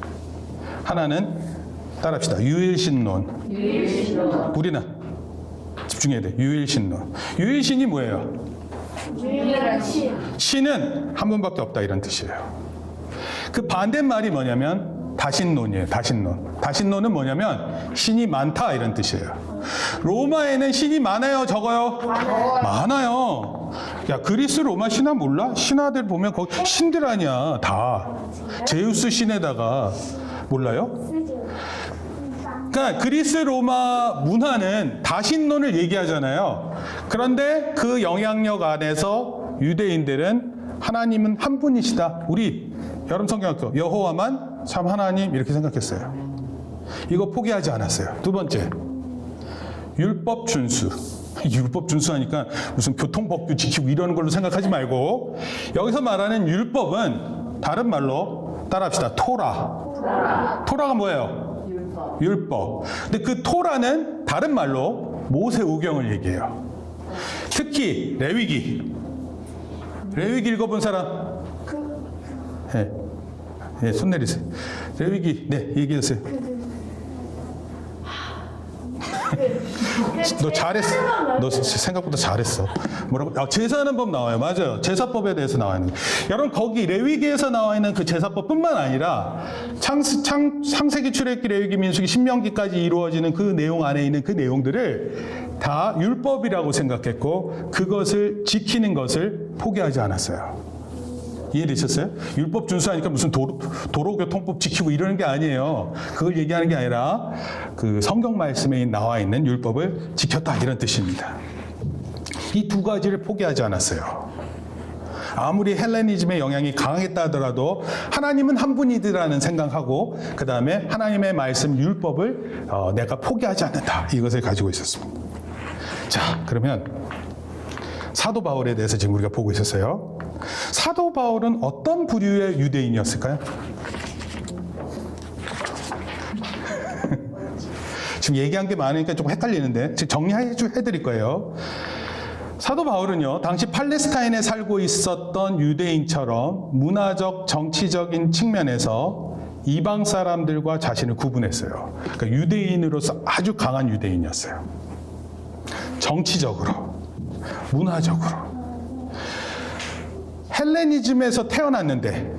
하나는 따라합시다. 유일신론. 우리나 집중해야 돼. 유일신론. 유일신이 뭐예요? 유일한 신. 신은 한 분밖에 없다 이런 뜻이에요. 그 반대말이 뭐냐면 다신론이에요. 다신론. 다신론은 뭐냐면 신이 많다 이런 뜻이에요. 로마에는 신이 많아요, 적어요? 많아요. 야, 그리스 로마 신화 몰라? 신화들 보면 거기 신들 아니야, 다. 제우스 신에다가 몰라요? 그러니까 그리스 로마 문화는 다신론을 얘기하잖아요. 그런데 그 영향력 안에서 유대인들은 하나님은 한 분이시다. 우리 여러분 성경학교 여호와만 참 하나님 이렇게 생각했어요. 이거 포기하지 않았어요. 두 번째, 율법 준수. 율법 준수하니까 무슨 교통법규 지키고 이러는 걸로 생각하지 말고 여기서 말하는 율법은 다른 말로 따라합시다. 토라. 토라가 뭐예요? 율법. 근데 그 토라는 다른 말로 모세오경을 얘기해요. 특히 레위기. 레위기 읽어본 사람? 네. 네, 손 내리세요. 레위기, 네, 얘기하세요. 너 잘했어. 너 생각보다 잘했어. 뭐라고? 아, 제사하는 법 나와요. 맞아요. 제사법에 대해서 나와 있는. 여러분, 거기 레위기에서 나와 있는 그 제사법뿐만 아니라 창세기, 출애굽기, 레위기, 민수기, 신명기까지 이루어지는 그 내용 안에 있는 그 내용들을 다 율법이라고 생각했고 그것을 지키는 것을 포기하지 않았어요. 이해되셨어요? 율법 준수하니까 무슨 도로교통법 지키고 이러는 게 아니에요. 그걸 얘기하는 게 아니라 그 성경 말씀에 나와 있는 율법을 지켰다 이런 뜻입니다. 이 두 가지를 포기하지 않았어요. 아무리 헬레니즘의 영향이 강했다 하더라도 하나님은 한 분이더라는 생각하고 그 다음에 하나님의 말씀 율법을 내가 포기하지 않는다. 이것을 가지고 있었습니다. 자, 그러면 사도 바울에 대해서 지금 우리가 보고 있었어요. 사도 바울은 어떤 부류의 유대인이었을까요? 지금 얘기한 게 많으니까 좀 헷갈리는데 지금 정리해드릴 거예요. 사도 바울은요, 당시 팔레스타인에 살고 있었던 유대인처럼 문화적, 정치적인 측면에서 이방 사람들과 자신을 구분했어요. 그러니까 유대인으로서 아주 강한 유대인이었어요. 정치적으로, 문화적으로. 헬레니즘에서 태어났는데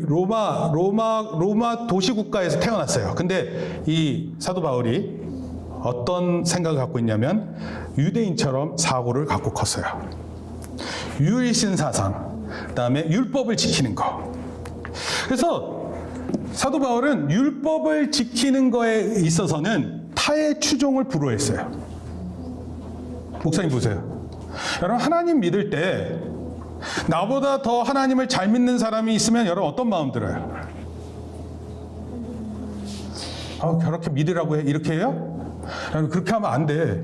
로마 도시국가에서 태어났어요. 근데 이 사도 바울이 어떤 생각을 갖고 있냐면 유대인처럼 사고를 갖고 컸어요. 유일신 사상, 그다음에 율법을 지키는 거. 그래서 사도 바울은 율법을 지키는 거에 있어서는 타의 추종을 불허했어요. 목사님 보세요. 여러분 하나님 믿을 때 나보다 더 하나님을 잘 믿는 사람이 있으면 여러분 어떤 마음 들어요? 저렇게 믿으라고 해? 이렇게 해요? 여러분 그렇게 하면 안 돼.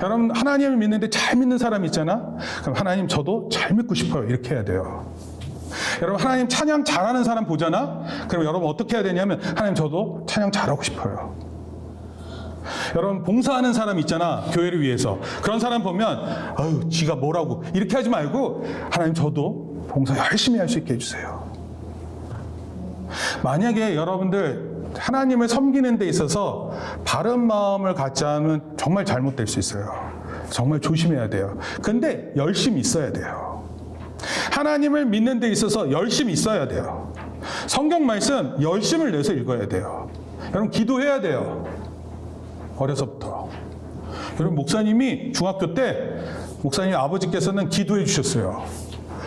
여러분 하나님을 믿는데 잘 믿는 사람 있잖아? 그럼 하나님 저도 잘 믿고 싶어요. 이렇게 해야 돼요. 여러분 하나님 찬양 잘하는 사람 보잖아? 그럼 여러분 어떻게 해야 되냐면 하나님 저도 찬양 잘하고 싶어요. 여러분 봉사하는 사람 있잖아, 교회를 위해서. 그런 사람 보면 아유 지가 뭐라고 이렇게 하지 말고 하나님 저도 봉사 열심히 할 수 있게 해주세요. 만약에 여러분들 하나님을 섬기는 데 있어서 바른 마음을 갖지 않으면 정말 잘못될 수 있어요. 정말 조심해야 돼요. 근데 열심히 있어야 돼요. 하나님을 믿는 데 있어서 열심히 있어야 돼요. 성경 말씀 열심을 내서 읽어야 돼요. 여러분 기도해야 돼요. 어려서부터. 여러분 목사님이 중학교 때 목사님 아버지께서는 기도해 주셨어요.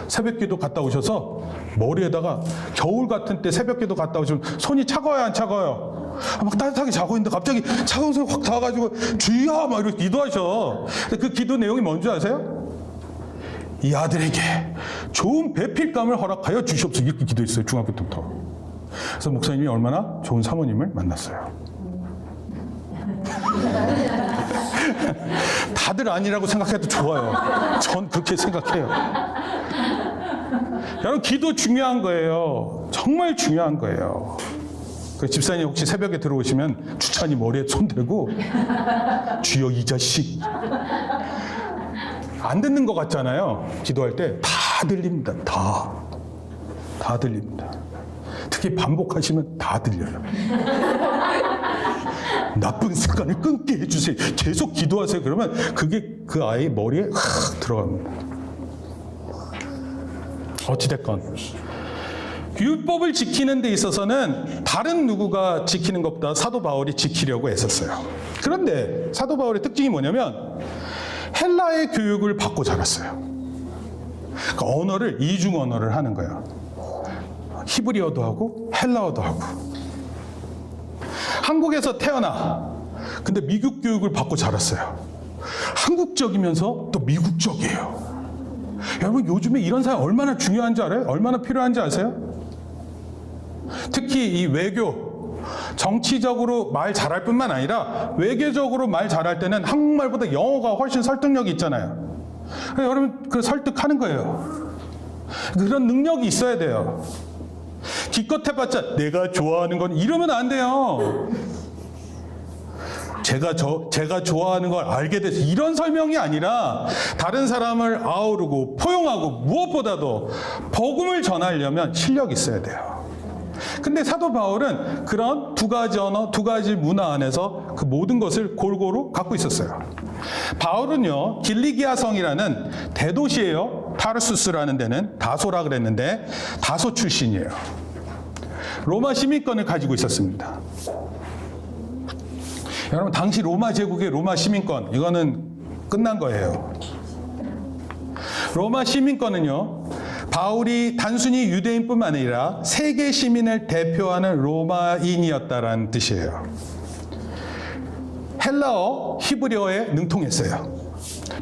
새벽기도 갔다 오셔서 머리에다가 겨울 같은 때 새벽기도 갔다 오시면 손이 차가워요, 안 차가워요? 막 따뜻하게 자고 있는데 갑자기 차가운 손이 확 닿아가지고 주여 막 이렇게 기도하셔. 근데 그 기도 내용이 뭔지 아세요? 이 아들에게 좋은 배필감을 허락하여 주시옵소서, 이렇게 기도했어요, 중학교 때부터. 그래서 목사님이 얼마나 좋은 사모님을 만났어요. 다들 아니라고 생각해도 좋아요. 전 그렇게 생각해요. 여러분, 기도 중요한 거예요. 정말 중요한 거예요. 그 집사님 혹시 새벽에 들어오시면 주찬이 머리에 손 대고 주여 이 자식 안 듣는 것 같잖아요. 기도할 때 다 들립니다. 다 들립니다. 특히 반복하시면 다 들려요. 나쁜 습관을 끊게 해주세요. 계속 기도하세요. 그러면 그게 그 아이 머리에 확 들어갑니다. 어찌됐건 율법을 지키는 데 있어서는 다른 누구가 지키는 것보다 사도 바울이 지키려고 애썼어요. 그런데 사도 바울의 특징이 뭐냐면 헬라의 교육을 받고 자랐어요. 그러니까 언어를 이중 언어를 하는 거예요. 히브리어도 하고 헬라어도 하고. 한국에서 태어나 근데 미국 교육을 받고 자랐어요. 한국적이면서 또 미국적이에요. 여러분, 요즘에 이런 사람 얼마나 중요한지 알아요? 얼마나 필요한지 아세요? 특히 이 외교, 정치적으로 말 잘할 뿐만 아니라 외교적으로 말 잘할 때는 한국말보다 영어가 훨씬 설득력이 있잖아요. 그래서 여러분, 그 설득하는 거예요. 그런 능력이 있어야 돼요. 기껏 해봤자 내가 좋아하는 건 이러면 안 돼요. 제가 좋아하는 걸 알게 돼서 이런 설명이 아니라 다른 사람을 아우르고 포용하고 무엇보다도 복음을 전하려면 실력이 있어야 돼요. 근데 사도 바울은 그런 두 가지 언어, 두 가지 문화 안에서 그 모든 것을 골고루 갖고 있었어요. 바울은요, 길리기아 성이라는 대도시예요. 타르수스라는 데는 다소라 그랬는데 다소 출신이에요. 로마 시민권을 가지고 있었습니다. 여러분, 당시 로마 제국의 로마 시민권, 이거는 끝난 거예요. 로마 시민권은요, 바울이 단순히 유대인뿐만 아니라 세계 시민을 대표하는 로마인이었다라는 뜻이에요. 헬라어, 히브리어에 능통했어요.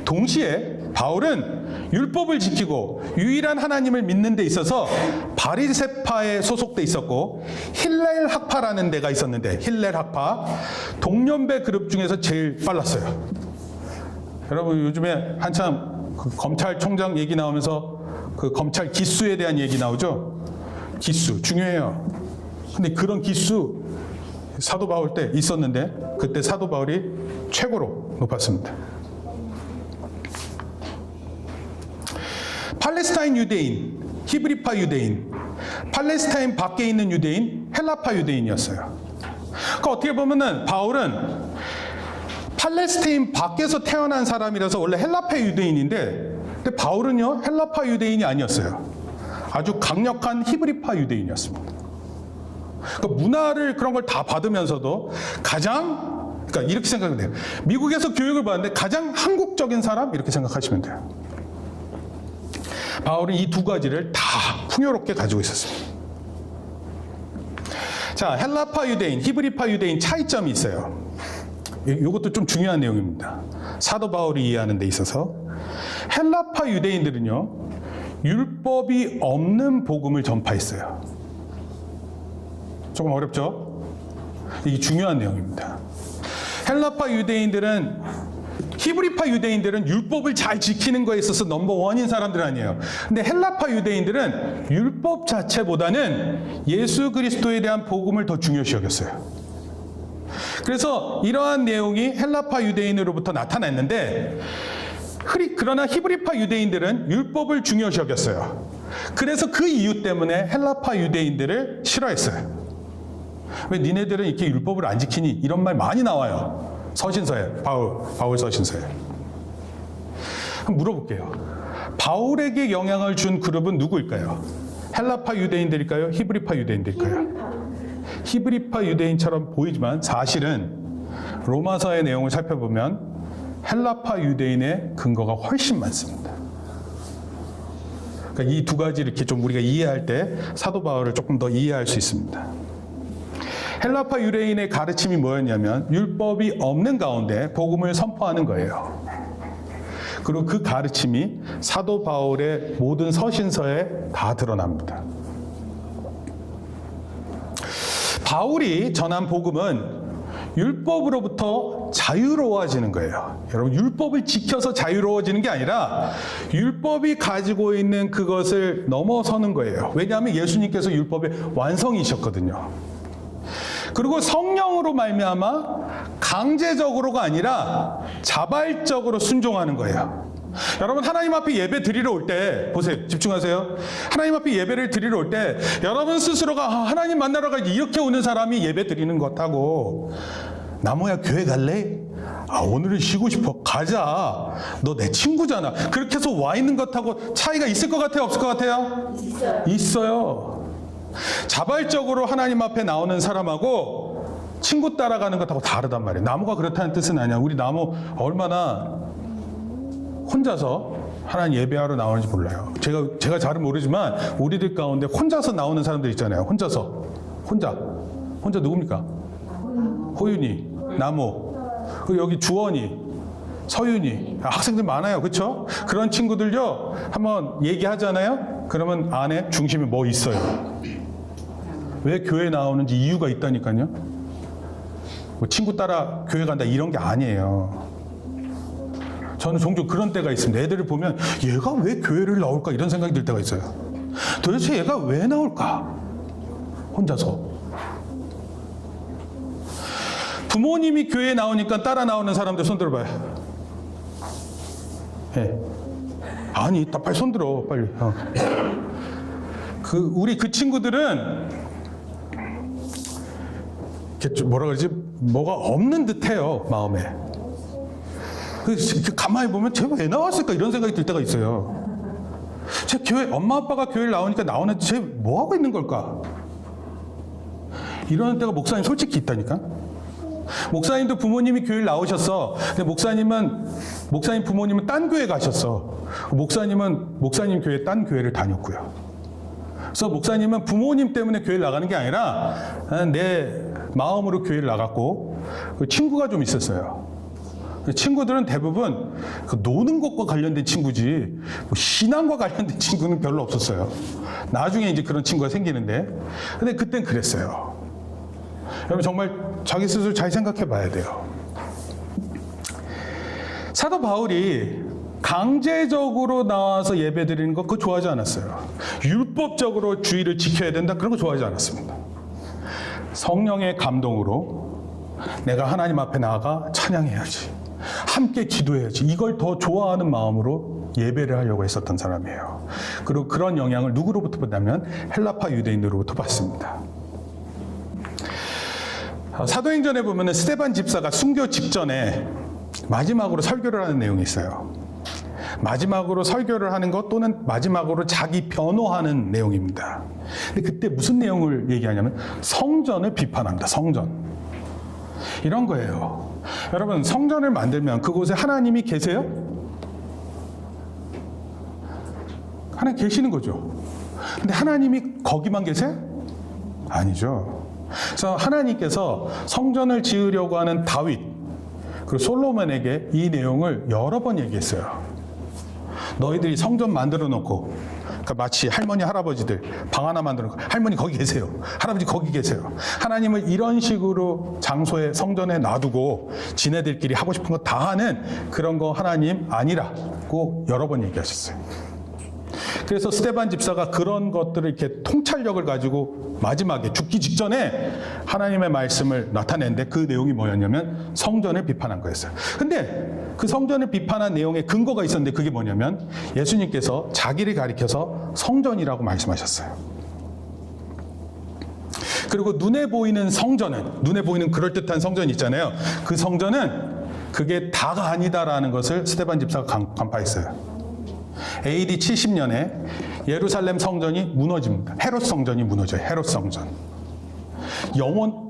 동시에 바울은 율법을 지키고 유일한 하나님을 믿는 데 있어서 바리새파에 소속돼 있었고 힐렐 학파라는 데가 있었는데 힐렐 학파, 동년배 그룹 중에서 제일 빨랐어요. 여러분, 요즘에 한참 그 검찰총장 얘기 나오면서 그 검찰 기수에 대한 얘기 나오죠. 기수 중요해요. 근데 그런 기수 사도 바울 때 있었는데 그때 사도 바울이 최고로 높았습니다. 팔레스타인 유대인, 히브리파 유대인, 팔레스타인 밖에 있는 유대인, 헬라파 유대인이었어요. 그러니까 어떻게 보면은 바울은 팔레스타인 밖에서 태어난 사람이라서 원래 헬라파 유대인인데, 근데 바울은요 헬라파 유대인이 아니었어요. 아주 강력한 히브리파 유대인이었습니다. 그러니까 문화를 그런 걸 다 받으면서도 그러니까 이렇게 생각하면 돼요. 미국에서 교육을 받는데 가장 한국적인 사람 이렇게 생각하시면 돼요. 바울은 이 두 가지를 다 풍요롭게 가지고 있었습니다. 자, 헬라파 유대인, 히브리파 유대인 차이점이 있어요. 이것도 좀 중요한 내용입니다. 사도 바울이 이해하는 데 있어서 헬라파 유대인들은요 율법이 없는 복음을 전파했어요. 조금 어렵죠? 이게 중요한 내용입니다. 헬라파 유대인들은 히브리파 유대인들은 율법을 잘 지키는 거에 있어서 넘버원인 사람들 아니에요. 근데 헬라파 유대인들은 율법 자체보다는 예수 그리스도에 대한 복음을 더 중요시 여겼어요. 그래서 이러한 내용이 헬라파 유대인으로부터 나타났는데 그러나 히브리파 유대인들은 율법을 중요시 여겼어요. 그래서 그 이유 때문에 헬라파 유대인들을 싫어했어요. 왜 니네들은 이렇게 율법을 안 지키니? 이런 말 많이 나와요. 서신서에, 바울 서신서에. 한번 물어볼게요. 바울에게 영향을 준 그룹은 누구일까요? 헬라파 유대인들일까요? 히브리파 유대인들일까요? 히브리파 유대인처럼 보이지만 사실은 로마서의 내용을 살펴보면 헬라파 유대인의 근거가 훨씬 많습니다. 그러니까 이 두 가지 이렇게 좀 우리가 이해할 때 사도 바울을 조금 더 이해할 수 있습니다. 헬라파 유대인의 가르침이 뭐였냐면 율법이 없는 가운데 복음을 선포하는 거예요. 그리고 그 가르침이 사도 바울의 모든 서신서에 다 드러납니다. 바울이 전한 복음은 율법으로부터 자유로워지는 거예요. 여러분, 율법을 지켜서 자유로워지는 게 아니라 율법이 가지고 있는 그것을 넘어서는 거예요. 왜냐하면 예수님께서 율법의 완성이셨거든요. 그리고 성령으로 말미암아 강제적으로가 아니라 자발적으로 순종하는 거예요. 여러분, 하나님 앞에 예배 드리러 올 때 보세요. 집중하세요. 하나님 앞에 예배를 드리러 올 때 여러분 스스로가 하나님 만나러 가야지 이렇게 오는 사람이 예배 드리는 것하고 나무야 교회 갈래? 오늘은 쉬고 싶어. 가자. 너 내 친구잖아. 그렇게 해서 와 있는 것하고 차이가 있을 것 같아요? 없을 것 같아요? 있어요. 자발적으로 하나님 앞에 나오는 사람하고 친구 따라가는 것하고 다르단 말이에요. 나무가 그렇다는 뜻은 아니야. 우리 나무 얼마나 혼자서 하나님 예배하러 나오는지 몰라요. 제가 잘은 모르지만 우리들 가운데 혼자서 나오는 사람들 있잖아요. 혼자 누굽니까? 호윤이, 나무, 그리고 여기 주원이, 서윤이, 학생들 많아요. 그렇죠? 그런 친구들요. 한번 얘기하잖아요. 그러면 안에 중심에 뭐 있어요. 왜 교회 나오는지 이유가 있다니까요. 뭐 친구 따라 교회 간다 이런 게 아니에요. 저는 종종 그런 때가 있습니다. 애들을 보면 얘가 왜 교회를 나올까 이런 생각이 들 때가 있어요. 도대체 얘가 왜 나올까? 혼자서. 부모님이 교회에 나오니까 따라 나오는 사람들 손 들어봐요. 예. 아니, 빨리 손 들어, 빨리. 우리 그 친구들은 뭐라 그러지? 뭐가 없는 듯해요, 마음에. 가만히 보면 쟤 왜 나왔을까 이런 생각이 들 때가 있어요. 쟤 교회 엄마 아빠가 교회를 나오니까 나오는데 쟤 뭐 하고 있는 걸까? 이러는 때가 목사님 솔직히 있다니까. 목사님도 부모님이 교회를 나오셨어. 근데 목사님 부모님은 딴 교회 가셨어. 목사님 교회 딴 교회를 다녔고요. 그래서 목사님은 부모님 때문에 교회를 나가는 게 아니라 내 마음으로 교회를 나갔고 친구가 좀 있었어요. 친구들은 대부분 노는 것과 관련된 친구지 신앙과 관련된 친구는 별로 없었어요. 나중에 이제 그런 친구가 생기는데, 근데 그땐 그랬어요. 여러분 정말 자기 스스로 잘 생각해 봐야 돼요. 사도 바울이 강제적으로 나와서 예배 드리는 거 그거 좋아하지 않았어요. 율법적으로 주의를 지켜야 된다 그런 거 좋아하지 않았습니다. 성령의 감동으로 내가 하나님 앞에 나아가 찬양해야지, 함께 기도해야지, 이걸 더 좋아하는 마음으로 예배를 하려고 했었던 사람이에요. 그리고 그런 영향을 누구로부터 받냐면 헬라파 유대인으로부터 받습니다. 사도행전에 보면 스데반 집사가 순교 직전에 마지막으로 설교를 하는 내용이 있어요. 마지막으로 설교를 하는 것 또는 마지막으로 자기 변호하는 내용입니다. 근데 그때 무슨 내용을 얘기하냐면 성전을 비판합니다. 성전. 이런 거예요. 여러분, 성전을 만들면 그곳에 하나님이 계세요? 하나님 계시는 거죠. 근데 하나님이 거기만 계세요? 아니죠. 그래서 하나님께서 성전을 지으려고 하는 다윗 그리고 솔로몬에게 이 내용을 여러 번 얘기했어요. 너희들이 성전 만들어 놓고, 그러니까 마치 할머니 할아버지들 방 하나 만들어 놓고 할머니 거기 계세요, 할아버지 거기 계세요. 하나님을 이런 식으로 장소에 성전에 놔두고 지네들끼리 하고 싶은 거 다 하는 그런 거 하나님 아니라고 여러 번 얘기하셨어요. 그래서 스데반 집사가 그런 것들을 이렇게 통찰력을 가지고 마지막에 죽기 직전에 하나님의 말씀을 나타냈는데 그 내용이 뭐였냐면 성전을 비판한 거였어요. 근데 그 성전을 비판한 내용에 근거가 있었는데 그게 뭐냐면 예수님께서 자기를 가리켜서 성전이라고 말씀하셨어요. 그리고 눈에 보이는 성전은, 눈에 보이는 그럴듯한 성전이 있잖아요. 그 성전은 그게 다가 아니다라는 것을 스데반 집사가 간파했어요. AD 70년에 예루살렘 성전이 무너집니다. 헤롯 성전이 무너져요. 헤롯 성전.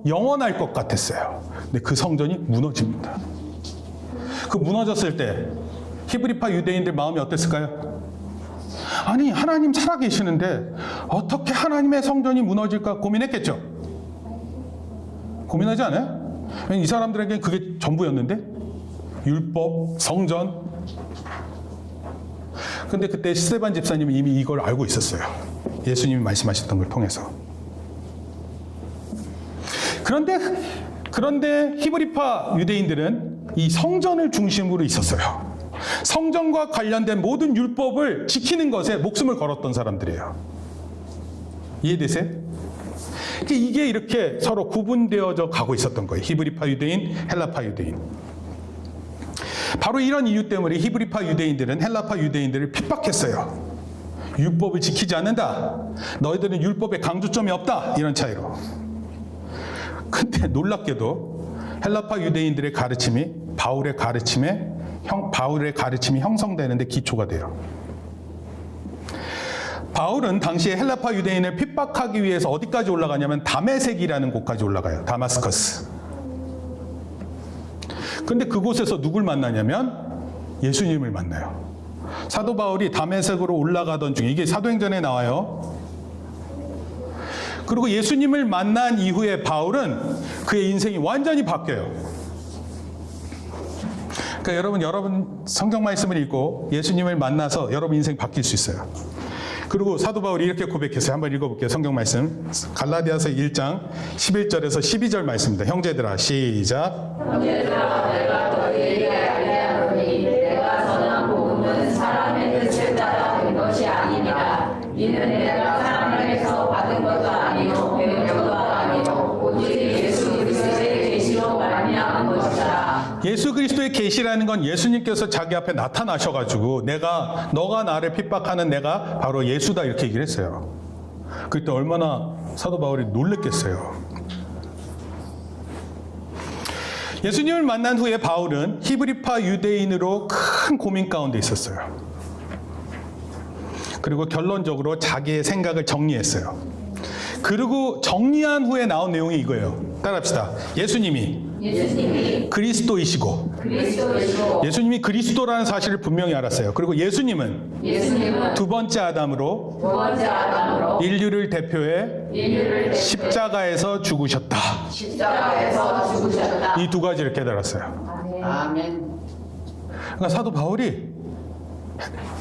영원할 것 같았어요. 근데 그 성전이 무너집니다. 그 무너졌을 때 히브리파 유대인들 마음이 어땠을까요? 아니 하나님 살아계시는데 어떻게 하나님의 성전이 무너질까 고민했겠죠. 고민하지 않아요? 이 사람들에게 그게 전부였는데 율법, 성전. 근데 그때 스데반 집사님은 이미 이걸 알고 있었어요. 예수님이 말씀하셨던 걸 통해서. 그런데 히브리파 유대인들은 이 성전을 중심으로 있었어요. 성전과 관련된 모든 율법을 지키는 것에 목숨을 걸었던 사람들이에요. 이해되세요? 이게 이렇게 서로 구분되어져 가고 있었던 거예요. 히브리파 유대인, 헬라파 유대인. 바로 이런 이유 때문에 히브리파 유대인들은 헬라파 유대인들을 핍박했어요. 율법을 지키지 않는다. 너희들은 율법에 강조점이 없다. 이런 차이로. 근데 놀랍게도 헬라파 유대인들의 가르침이 바울의 가르침이 형성되는데 기초가 돼요. 바울은 당시에 헬라파 유대인을 핍박하기 위해서 어디까지 올라가냐면 다메섹이라는 곳까지 올라가요. 다마스커스. 근데 그곳에서 누굴 만나냐면 예수님을 만나요. 사도 바울이 다메섹으로 올라가던 중에, 이게 사도행전에 나와요. 그리고 예수님을 만난 이후에 바울은 그의 인생이 완전히 바뀌어요. 그러니까 여러분 성경 말씀을 읽고 예수님을 만나서 여러분 인생 바뀔 수 있어요. 그리고 사도 바울이 이렇게 고백했어요. 한번 읽어볼게요. 성경 말씀. 갈라디아서 1장 11절에서 12절 말씀입니다. 형제들아, 시작. 형제들아, 내가 너희에게 알려하노니 내가 전한 복음은 사람의 뜻을 따라 된 것이 아니니라. 이는 내가 하나님께서 받은 것도 아니요 배운 것도 아니요 오직 예수 그리스도의 계시로 말미암은 것이다. 예수 그리스도의 계시라는 건 예수님께서 자기 앞에 나타나셔가지고 너가 나를 핍박하는 내가 바로 예수다 이렇게 얘기를 했어요. 그때 얼마나 사도 바울이 놀랬겠어요. 예수님을 만난 후에 바울은 히브리파 유대인으로 큰 고민 가운데 있었어요. 그리고 결론적으로 자기의 생각을 정리했어요. 그리고 정리한 후에 나온 내용이 이거예요. 따라합시다. 예수님이 그리스도이시고 예수님이 그리스도라는 사실을 분명히 알았어요. 그리고 예수님은 두 번째 아담으로 인류를 대표해 십자가에서 죽으셨다. 이 두 가지를 깨달았어요. 아멘. 그러니까 사도 바울이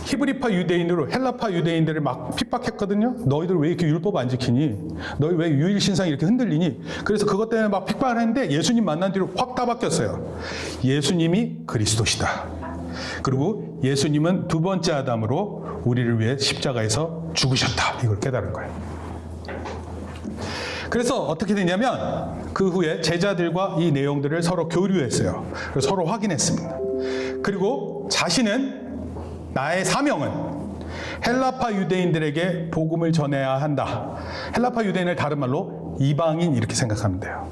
히브리파 유대인으로 헬라파 유대인들을 막 핍박했거든요. 너희들 왜 이렇게 율법 안 지키니? 너희 왜 유일 신상이 이렇게 흔들리니? 그래서 그것 때문에 막 핍박을 했는데 예수님 만난 뒤로 확 다 바뀌었어요. 예수님이 그리스도시다. 그리고 예수님은 두 번째 아담으로 우리를 위해 십자가에서 죽으셨다. 이걸 깨달은 거예요. 그래서 어떻게 되냐면 그 후에 제자들과 이 내용들을 서로 교류했어요. 그래서 서로 확인했습니다. 그리고 자신은 나의 사명은 헬라파 유대인들에게 복음을 전해야 한다. 헬라파 유대인을 다른 말로 이방인 이렇게 생각하면 돼요.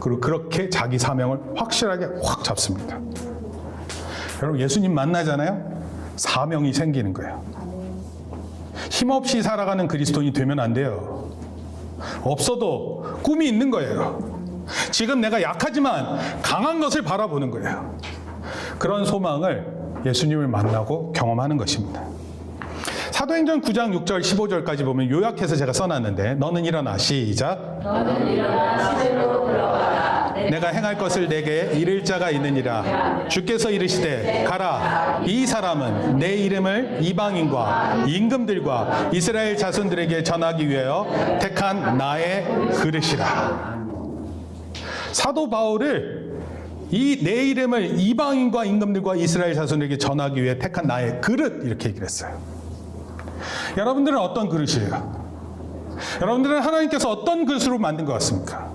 그리고 그렇게 자기 사명을 확실하게 확 잡습니다. 여러분 예수님 만나잖아요. 사명이 생기는 거예요. 힘없이 살아가는 그리스도인이 되면 안 돼요. 없어도 꿈이 있는 거예요. 지금 내가 약하지만 강한 것을 바라보는 거예요. 그런 소망을 예수님을 만나고 경험하는 것입니다. 사도행전 9장 6절 15절까지 보면 요약해서 제가 써놨는데 너는 일어나 시작. 너는 일어나 시대로 들어가라. 내가 행할 것을 내게 이를 자가 있느니라. 주께서 이르시되 가라. 이 사람은 내 이름을 이방인과 임금들과 이스라엘 자손들에게 전하기 위하여 택한 나의 그릇이라. 사도 바울을 이 내 이름을 이방인과 임금들과 이스라엘 자손에게 전하기 위해 택한 나의 그릇 이렇게 얘기를 했어요. 여러분들은 어떤 그릇이에요? 여러분들은 하나님께서 어떤 그릇으로 만든 것 같습니까?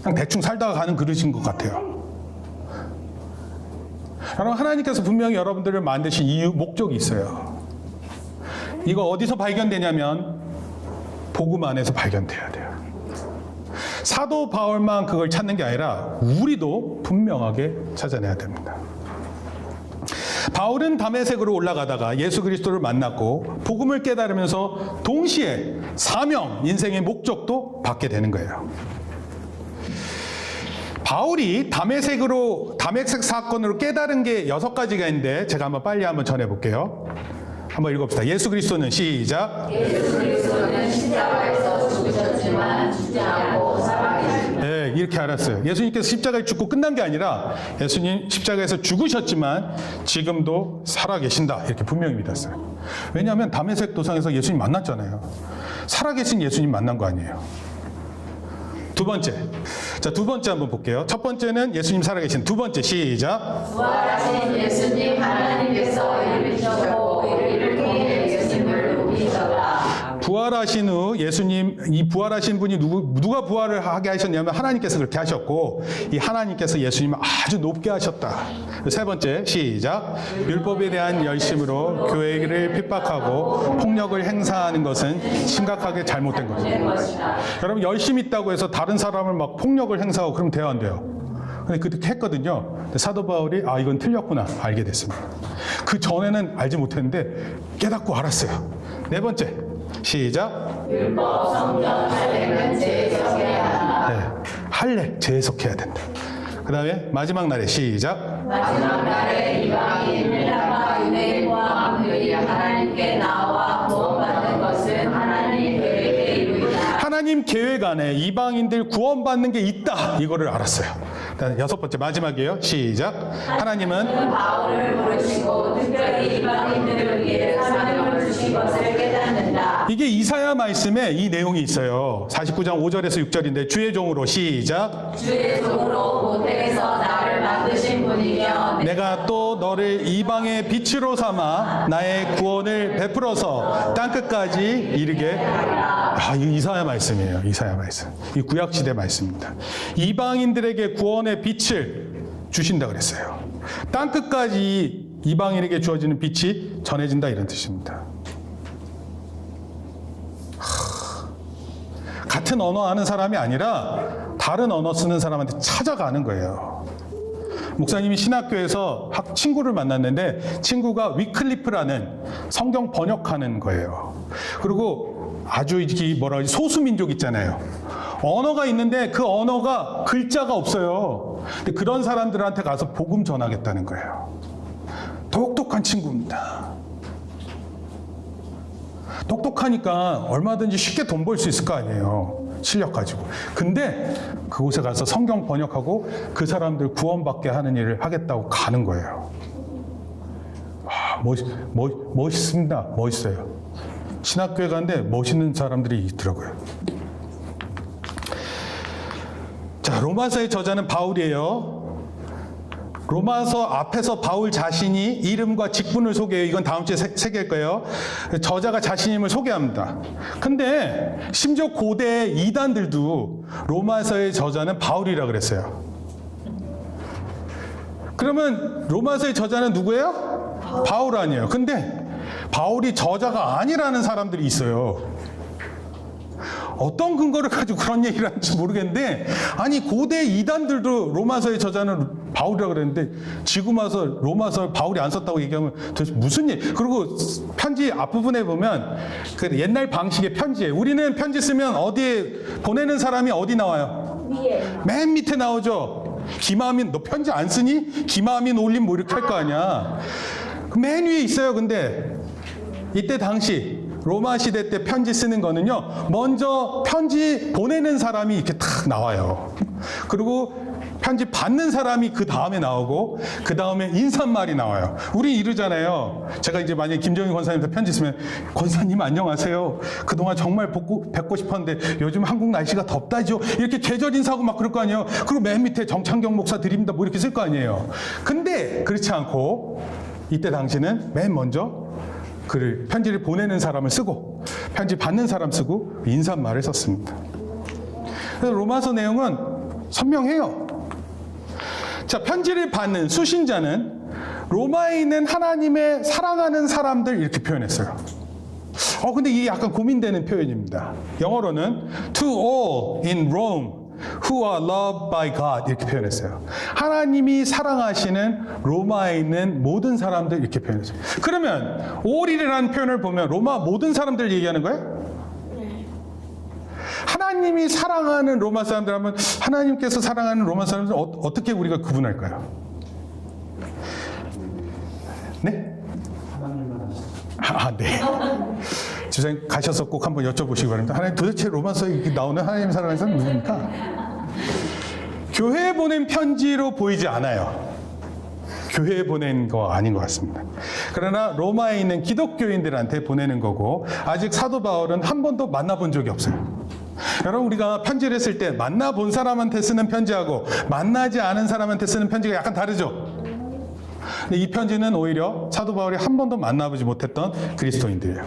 그냥 대충 살다가 가는 그릇인 것 같아요. 여러분 하나님께서 분명히 여러분들을 만드신 이유, 목적이 있어요. 이거 어디서 발견되냐면 복음 안에서 발견돼야 돼요. 사도 바울만 그걸 찾는 게 아니라 우리도 분명하게 찾아내야 됩니다. 바울은 다메섹으로 올라가다가 예수 그리스도를 만났고 복음을 깨달으면서 동시에 사명, 인생의 목적도 받게 되는 거예요. 바울이 다메섹 사건으로 깨달은 게 6가지가 있는데 제가 빨리 한번 전해볼게요. 한번 읽어봅시다. 예수 그리스도는 시작. 예수 그리스도는 십자가에서 죽으셨지만 죽지 않고 살아계십니다. 네, 이렇게 알았어요. 예수님께서 십자가에 죽고 끝난 게 아니라 예수님 십자가에서 죽으셨지만 지금도 살아계신다. 이렇게 분명히 믿었어요. 왜냐하면 다메섹 도상에서 예수님 만났잖아요. 살아계신 예수님 만난 거 아니에요. 두 번째. 자, 두 번째 한번 볼게요. 첫 번째는 예수님 살아계신. 두 번째 시작. 부활하신 예수님 하나님께서 이르셨고 이를 통해 예수님을 높이셨다. 부활하신 후 예수님, 이 부활하신 분이 누가 부활을 하게 하셨냐면 하나님께서 그렇게 하셨고, 이 하나님께서 예수님을 아주 높게 하셨다. 세 번째 시작. 율법에 대한 열심으로 교회를 핍박하고 폭력을 행사하는 것은 심각하게 잘못된 것입니다. 여러분, 열심 있다고 해서 다른 사람을 막 폭력을 행사하고 그러면 돼야 안 돼요. 근데 그렇게 했거든요. 근데 사도 바울이 이건 틀렸구나 알게 됐습니다. 그 전에는 알지 못했는데 깨닫고 알았어요. 네 번째 시작. 율법 성경 할례는 재해석해야 한다. 네, 할례 재해석해야 된다. 그 다음에 마지막 날에 시작. 마지막 날에 이방인 헬라파 유대인과 왕들이 하나님께 나와 구원받는 것은 하나님 계획의 일부이다. 하나님 계획 안에 이방인들 구원받는 게 있다. 이거를 알았어요. 그다음에 여섯 번째 마지막이에요. 시작. 하나님은 바울을 부르시고 특별히 이방인들을 위해 사명을 주신 것을 깨닫는다. 이게 이사야 말씀에 이 내용이 있어요. 49장 5절에서 6절인데 주의 종으로 시작. 주의 종으로 고택에서 나를 만드신 분이며 내가 또 너를 이방의 빛으로 삼아 나의 구원을 베풀어서 땅끝까지 이르게. 이 이사야 말씀이에요. 이사야 말씀. 이 구약 시대 말씀입니다. 이방인들에게 구원의 빛을 주신다 그랬어요. 땅끝까지 이방인에게 주어지는 빛이 전해진다 이런 뜻입니다. 같은 언어 하는 사람이 아니라 다른 언어 쓰는 사람한테 찾아가는 거예요. 목사님이 신학교에서 친구를 만났는데 친구가 위클리프라는 성경 번역하는 거예요. 그리고 아주 이렇게 뭐라 그러지 소수민족 있잖아요. 언어가 있는데 그 언어가 글자가 없어요. 근데 그런 사람들한테 가서 복음 전하겠다는 거예요. 똑똑한 친구입니다. 똑똑하니까 얼마든지 쉽게 돈 벌 수 있을 거 아니에요. 실력 가지고. 근데 그곳에 가서 성경 번역하고 그 사람들 구원받게 하는 일을 하겠다고 가는 거예요. 멋있습니다. 멋있어요. 신학교에 가는데 멋있는 사람들이 있더라고요. 자, 로마서의 저자는 바울이에요. 로마서 앞에서 바울 자신이 이름과 직분을 소개해요. 이건 다음 주에 새길 거예요. 저자가 자신임을 소개합니다. 근데 심지어 고대 이단들도 로마서의 저자는 바울이라 그랬어요. 그러면 로마서의 저자는 누구예요? 바울 아니에요. 근데 바울이 저자가 아니라는 사람들이 있어요. 어떤 근거를 가지고 그런 얘기를 하는지 모르겠는데, 아니 고대 이단들도 로마서의 저자는 바울이라고 그랬는데 지금 와서 로마서 바울이 안 썼다고 얘기하면 도대체 무슨 일? 그리고 편지 앞부분에 보면 그 옛날 방식의 편지예요. 우리는 편지 쓰면 어디에 보내는 사람이 어디 나와요? 맨 밑에 나오죠. 김아민, 너 편지 안 쓰니? 김아민 올림 뭐 이렇게 할 거 아니야. 맨 위에 있어요. 근데 이때 당시 로마 시대 때 편지 쓰는 거는요, 먼저 편지 보내는 사람이 이렇게 탁 나와요. 그리고 편지 받는 사람이 그 다음에 나오고, 그 다음에 인사말이 나와요. 우리 이러잖아요. 제가 이제 만약에 김정희 권사님한테 편지 쓰면, 권사님 안녕하세요. 그동안 정말 뵙고 싶었는데 요즘 한국 날씨가 덥다죠. 이렇게 계절 인사하고 막 그럴 거 아니에요. 그리고 맨 밑에 정창경 목사 드립니다. 뭐 이렇게 쓸 거 아니에요. 근데 그렇지 않고, 이때 당시는 맨 먼저 편지를 보내는 사람을 쓰고 편지 받는 사람 쓰고 인사말을 썼습니다. 그래서 로마서 내용은 선명해요. 자, 편지를 받는 수신자는 로마에 있는 하나님의 사랑하는 사람들 이렇게 표현했어요. 근데 이게 약간 고민되는 표현입니다. 영어로는 to all in Rome who are loved by God 이렇게 표현했어요. 하나님이 사랑하시는 로마에 있는 모든 사람들 이렇게 표현했어요. 그러면 all이라는 표현을 보면 로마 모든 사람들 얘기하는 거예요? 하나님이 사랑하는 로마 사람들 하면 하나님께서 사랑하는 로마 사람들 어떻게 우리가 구분할까요? 네? 네. 집사님 가셔서 꼭 한번 여쭤보시기 바랍니다. 하나님, 도대체 로마서에 나오는 하나님 사랑하는 사람 누굽니까? 교회에 보낸 편지로 보이지 않아요. 교회에 보낸 거 아닌 것 같습니다. 그러나 로마에 있는 기독교인들한테 보내는 거고, 아직 사도 바울은 한 번도 만나본 적이 없어요. 여러분, 우리가 편지를 쓸 때 만나본 사람한테 쓰는 편지하고 만나지 않은 사람한테 쓰는 편지가 약간 다르죠. 근데 이 편지는 오히려 사도 바울이 한 번도 만나보지 못했던 그리스도인들이에요.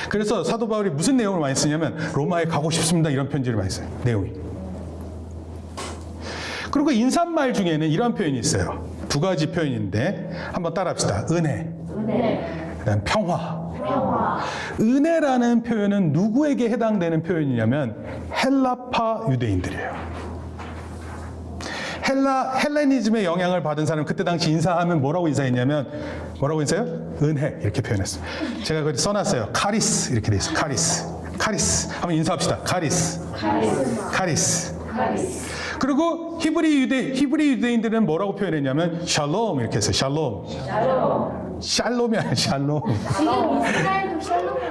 그래서 사도 바울이 무슨 내용을 많이 쓰냐면 로마에 가고 싶습니다 이런 편지를 많이 써요. 내용이. 그리고 인사말 중에는 이런 표현이 있어요. 두 가지 표현인데 한번 따라합시다. 은혜. 그다음 평화. 은혜라는 표현은 누구에게 해당되는 표현이냐면 헬라파 유대인들이에요. 헬레니즘의 영향을 받은 사람, 그때 당시 인사하면 뭐라고 인사했냐면, 뭐라고 인사해요? 은혜, 이렇게 표현했어요. 제가 거기 써놨어요. 카리스, 이렇게 돼 있어요. 카리스. 한번 인사합시다. 카리스. 그리고 히브리 유대인들은 뭐라고 표현했냐면, 샬롬, 이렇게 했어요. 샬롬이 아니라 샬롬.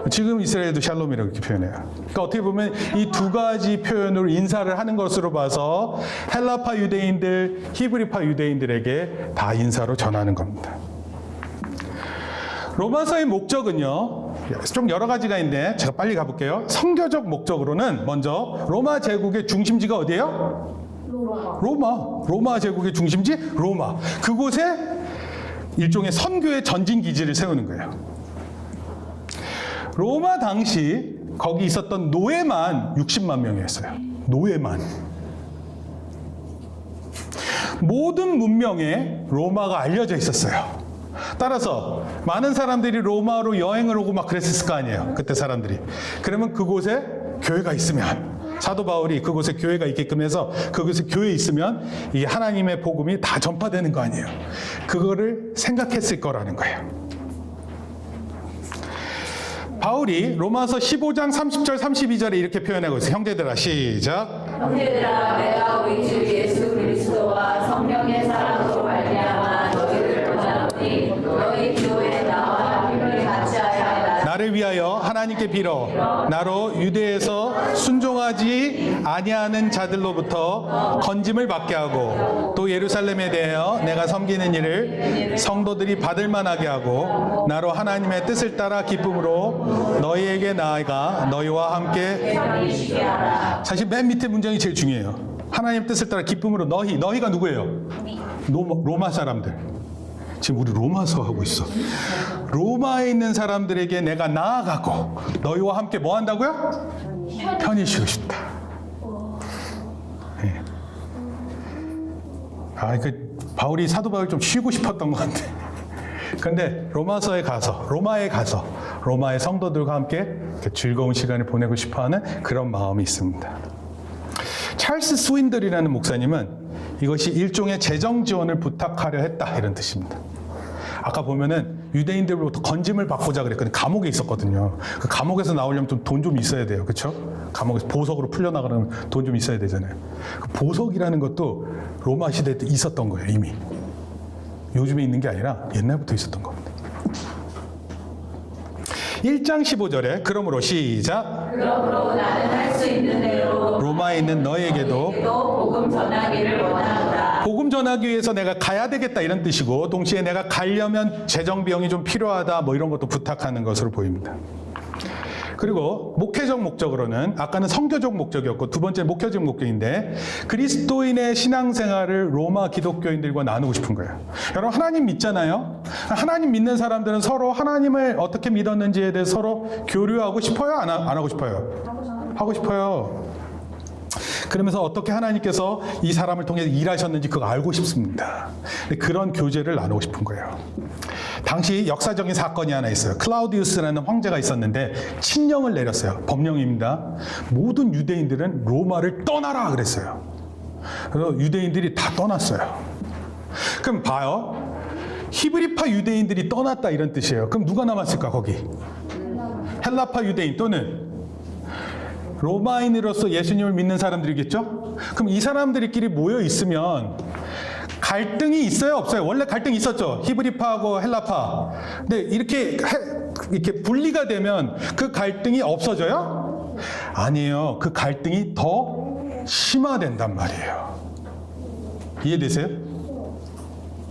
지금 이스라엘도 샬롬이라고 이렇게 표현해요. 그러니까 어떻게 보면 이 두 가지 표현으로 인사를 하는 것으로 봐서 헬라파 유대인들, 히브리파 유대인들에게 다 인사로 전하는 겁니다. 로마서의 목적은요, 좀 여러 가지가 있는데 제가 빨리 가볼게요. 선교적 목적으로는 먼저 로마 제국의 중심지가 어디예요? 로마 제국의 중심지 로마. 그곳에 일종의 선교의 전진 기지를 세우는 거예요. 로마 당시 거기 있었던 노예만 60만 명이었어요. 노예만. 모든 문명에 로마가 알려져 있었어요. 따라서 많은 사람들이 로마로 여행을 오고 막 그랬을 거 아니에요. 그때 사람들이. 그러면 그곳에 교회가 있으면, 사도 바울이 그곳에 교회가 있게끔 해서 그곳에 교회 있으면 이 하나님의 복음이 다 전파되는 거 아니에요. 그거를 생각했을 거라는 거예요. 바울이 로마서 15장 30절 32절에 이렇게 표현하고 있어요. 형제들아, 시작. 형제들아, 내가 우리 주 예수 그리스도와 성령의 사랑으로 말미암아 너희를 권하노니 너희 교회에 나와 힘을 같이하여 하라. 나를 위하여 하나님께 빌어 나로 유대에서 순종하지 아니하는 자들로부터 건짐을 받게 하고, 또 예루살렘에 대하여 내가 섬기는 일을 성도들이 받을 만하게 하고, 나로 하나님의 뜻을 따라 기쁨으로 너희에게 나아가 너희와 함께. 사실 맨 밑에 문장이 제일 중요해요. 하나님 뜻을 따라 기쁨으로 너희가 누구예요? 로마 사람들. 지금 우리 로마서 하고 있어. 로마에 있는 사람들에게 내가 나아가고 너희와 함께 뭐 한다고요? 편히 쉬고 싶다. 네. 바울이 사도 바울이 좀 쉬고 싶었던 것 같아. 그런데 로마에 가서 로마의 성도들과 함께 즐거운 시간을 보내고 싶어하는 그런 마음이 있습니다. 찰스 스윈들이라는 목사님은 이것이 일종의 재정 지원을 부탁하려 했다, 이런 뜻입니다. 아까 보면은 유대인들로부터 건짐을 받고자 그랬거든요. 감옥에 있었거든요. 그 감옥에서 나오려면 좀 돈 좀 있어야 돼요. 그렇죠? 감옥에서 보석으로 풀려나가려면 돈 좀 있어야 되잖아요. 그 보석이라는 것도 로마 시대 때 있었던 거예요, 이미. 요즘에 있는 게 아니라 옛날부터 있었던 겁니다. 1장 15절에 그러므로 시작. 그러므로 나는 할 수 있는 대로 로마에 있는 너에게도 복음 전하기를 원하노라. 복음 전하기 위해서 내가 가야 되겠다, 이런 뜻이고, 동시에 내가 가려면 재정 비용이 좀 필요하다, 뭐 이런 것도 부탁하는 것으로 보입니다. 그리고 목회적 목적으로는, 아까는 선교적 목적이었고 두 번째 목회적 목적인데, 그리스도인의 신앙생활을 로마 기독교인들과 나누고 싶은 거예요. 여러분, 하나님 믿잖아요. 하나님 믿는 사람들은 서로 하나님을 어떻게 믿었는지에 대해 서로 교류하고 싶어요? 안 하고 싶어요? 하고 싶어요. 그러면서 어떻게 하나님께서 이 사람을 통해서 일하셨는지 그거 알고 싶습니다. 그런 교제를 나누고 싶은 거예요. 당시 역사적인 사건이 하나 있어요. 클라우디우스라는 황제가 있었는데 친령을 내렸어요. 법령입니다. 모든 유대인들은 로마를 떠나라 그랬어요. 그래서 유대인들이 다 떠났어요. 그럼 봐요. 히브리파 유대인들이 떠났다, 이런 뜻이에요. 그럼 누가 남았을까, 거기? 헬라파 유대인 또는 로마인으로서 예수님을 믿는 사람들이겠죠? 그럼 이 사람들끼리 모여 있으면 갈등이 있어요, 없어요? 원래 갈등이 있었죠. 히브리파하고 헬라파. 근데 이렇게 분리가 되면 그 갈등이 없어져요? 아니에요. 그 갈등이 더 심화된단 말이에요. 이해되세요?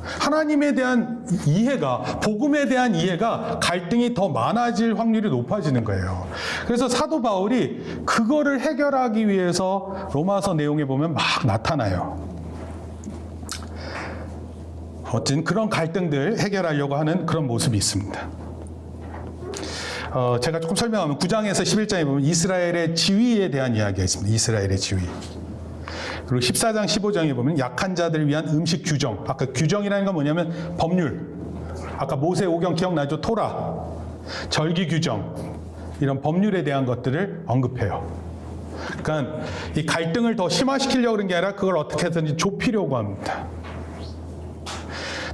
하나님에 대한 이해가, 복음에 대한 이해가 갈등이 더 많아질 확률이 높아지는 거예요. 그래서 사도 바울이 그거를 해결하기 위해서 로마서 내용에 보면 막 나타나요. 어쨌든 그런 갈등들 해결하려고 하는 그런 모습이 있습니다. 제가 조금 설명하면 9장에서 11장에 보면 이스라엘의 지위에 대한 이야기가 있습니다. 이스라엘의 지위. 그리고 14장, 15장에 보면 약한 자들을 위한 음식 규정. 아까 규정이라는 건 뭐냐면 법률. 아까 모세 오경 기억나죠? 토라. 절기 규정. 이런 법률에 대한 것들을 언급해요. 그러니까 이 갈등을 더 심화시키려고 그런 게 아니라 그걸 어떻게 해서든지 좁히려고 합니다.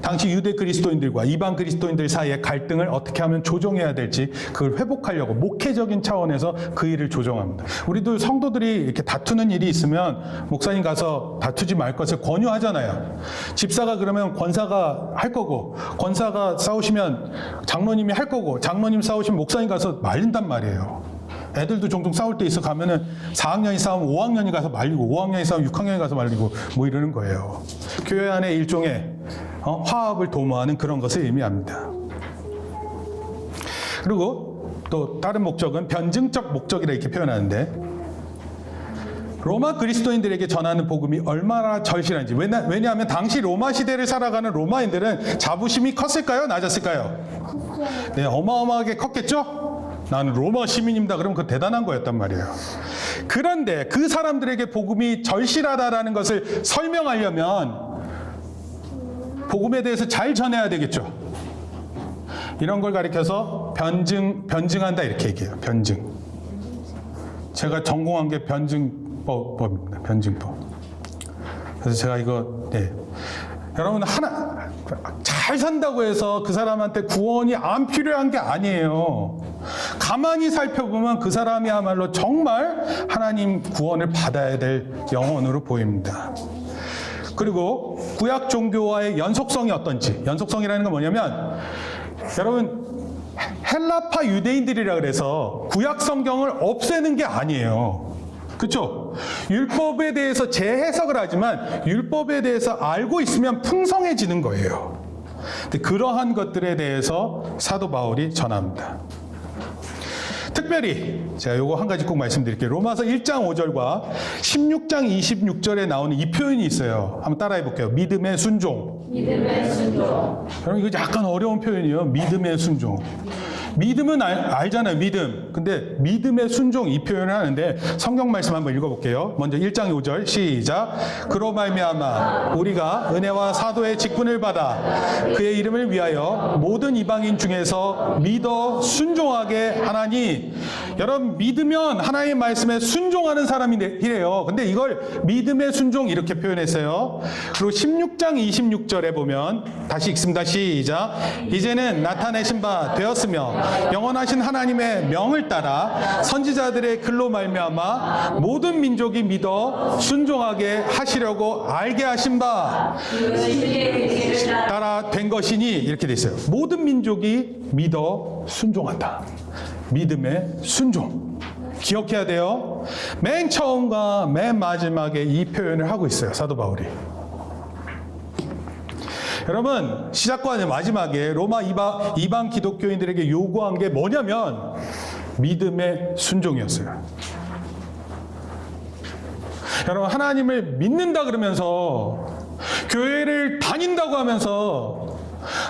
당시 유대 그리스도인들과 이방 그리스도인들 사이의 갈등을 어떻게 하면 조정해야 될지 그걸 회복하려고 목회적인 차원에서 그 일을 조정합니다. 우리도 성도들이 이렇게 다투는 일이 있으면 목사님 가서 다투지 말 것을 권유하잖아요. 집사가 그러면 권사가 할 거고, 권사가 싸우시면 장로님이 할 거고, 장로님 싸우시면 목사님 가서 말린단 말이에요. 애들도 종종 싸울 때 있어 가면은 4학년이 싸우면 5학년이 가서 말리고, 5학년이 싸우면 6학년이 가서 말리고 뭐 이러는 거예요. 교회 안에 일종의 화합을 도모하는 그런 것을 의미합니다. 그리고 또 다른 목적은 변증적 목적이라 이렇게 표현하는데, 로마 그리스도인들에게 전하는 복음이 얼마나 절실한지. 왜냐하면 당시 로마 시대를 살아가는 로마인들은 자부심이 컸을까요? 낮았을까요? 네, 어마어마하게 컸겠죠? 나는 로마 시민입니다. 그러면 그거 대단한 거였단 말이에요. 그런데 그 사람들에게 복음이 절실하다라는 것을 설명하려면 복음에 대해서 잘 전해야 되겠죠. 이런 걸 가리켜서 변증한다 이렇게 얘기해요. 변증. 제가 전공한 게 변증법입니다. 변증법. 그래서 제가 이거, 여러분 잘 산다고 해서 그 사람한테 구원이 안 필요한 게 아니에요. 가만히 살펴보면 그 사람이야말로 정말 하나님 구원을 받아야 될 영혼으로 보입니다. 그리고 구약 종교와의 연속성이 어떤지. 연속성이라는 건 뭐냐면, 여러분 헬라파 유대인들이라 그래서 구약 성경을 없애는 게 아니에요. 그렇죠? 율법에 대해서 재해석을 하지만 율법에 대해서 알고 있으면 풍성해지는 거예요. 근데 그러한 것들에 대해서 사도 바울이 전합니다. 특별히 제가 요거 한 가지 꼭 말씀드릴게요. 로마서 1장 5절과 16장 26절에 나오는 이 표현이 있어요. 한번 따라해 볼게요. 믿음의 순종. 믿음의 순종. 여러분 이거 약간 어려운 표현이에요. 믿음의 순종. 믿음은 알잖아요. 믿음. 근데 믿음의 순종 이 표현을 하는데 성경 말씀 한번 읽어볼게요. 먼저 1장 5절 시작. 그로 말미암아 우리가 은혜와 사도의 직분을 받아 그의 이름을 위하여 모든 이방인 중에서 믿어 순종하게 하나니. 여러분 믿으면 하나님의 말씀에 순종하는 사람이래요. 근데 이걸 믿음의 순종 이렇게 표현했어요. 그리고 16장 26절에 보면 다시 읽습니다. 시작. 이제는 나타내신 바 되었으며 영원하신 하나님의 명을 따라 선지자들의 글로 말미암아 모든 민족이 믿어 순종하게 하시려고 알게 하신 바 따라 된 것이니 이렇게 돼 있어요. 모든 민족이 믿어 순종한다. 믿음의 순종. 기억해야 돼요. 맨 처음과 맨 마지막에 이 표현을 하고 있어요. 사도 바울이. 여러분 시작과 마지막에 로마 이방 기독교인들에게 요구한 게 뭐냐면 믿음의 순종이었어요. 여러분 하나님을 믿는다 그러면서 교회를 다닌다고 하면서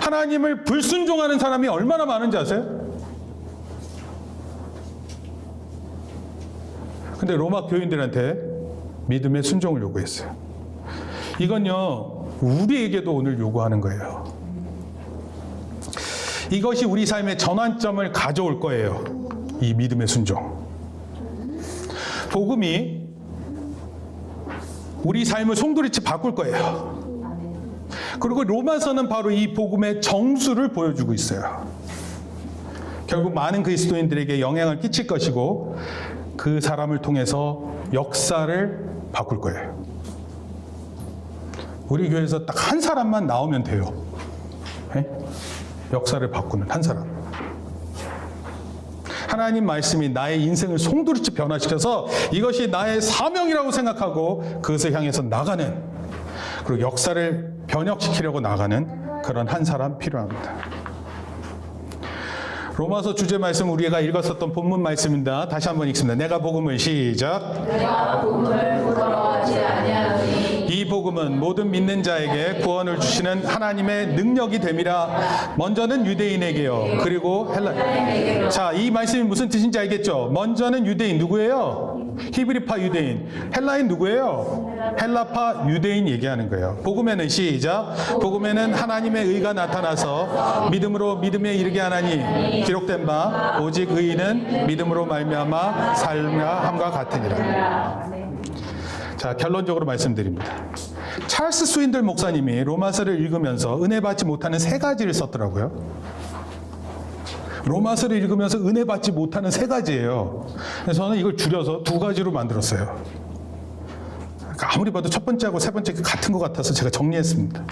하나님을 불순종하는 사람이 얼마나 많은지 아세요? 근데 로마 교인들한테 믿음의 순종을 요구했어요. 이건요 우리에게도 오늘 요구하는 거예요. 이것이 우리 삶의 전환점을 가져올 거예요. 이 믿음의 순종. 복음이 우리 삶을 송두리째 바꿀 거예요. 그리고 로마서는 바로 이 복음의 정수를 보여주고 있어요. 결국 많은 그리스도인들에게 영향을 끼칠 것이고 그 사람을 통해서 역사를 바꿀 거예요. 우리 교회에서 딱 한 사람만 나오면 돼요. 네? 역사를 바꾸는 한 사람. 하나님 말씀이 나의 인생을 송두리째 변화시켜서 이것이 나의 사명이라고 생각하고 그것을 향해서 나가는, 그리고 역사를 변혁시키려고 나가는 그런 한 사람 필요합니다. 로마서 주제 말씀 우리가 읽었었던 본문 말씀입니다. 다시 한번 읽습니다. 내가 복음을 시작. 내가 복음을 부끄러워하지 아니하노니 이 복음은 모든 믿는 자에게 구원을 주시는 하나님의 능력이 됨이라. 먼저는 유대인에게요. 그리고 헬라. 자, 이 말씀이 무슨 뜻인지 알겠죠? 먼저는 유대인 누구예요? 히브리파 유대인. 헬라인 누구예요? 헬라파 유대인 얘기하는 거예요. 복음에는 시작. 복음에는 하나님의 의가 나타나서 믿음으로 믿음에 이르게 하나니 기록된 바 오직 의인은 믿음으로 말미암아 삶과 같으니라. 자, 결론적으로 말씀드립니다. 찰스 스윈들 목사님이 로마서를 읽으면서 은혜 받지 못하는 세 가지를 썼더라고요. 로마서를 읽으면서 은혜 받지 못하는 세 가지예요. 그래서 저는 이걸 줄여서 두 가지로 만들었어요. 그러니까 아무리 봐도 첫 번째하고 세 번째 같은 것 같아서 제가 정리했습니다.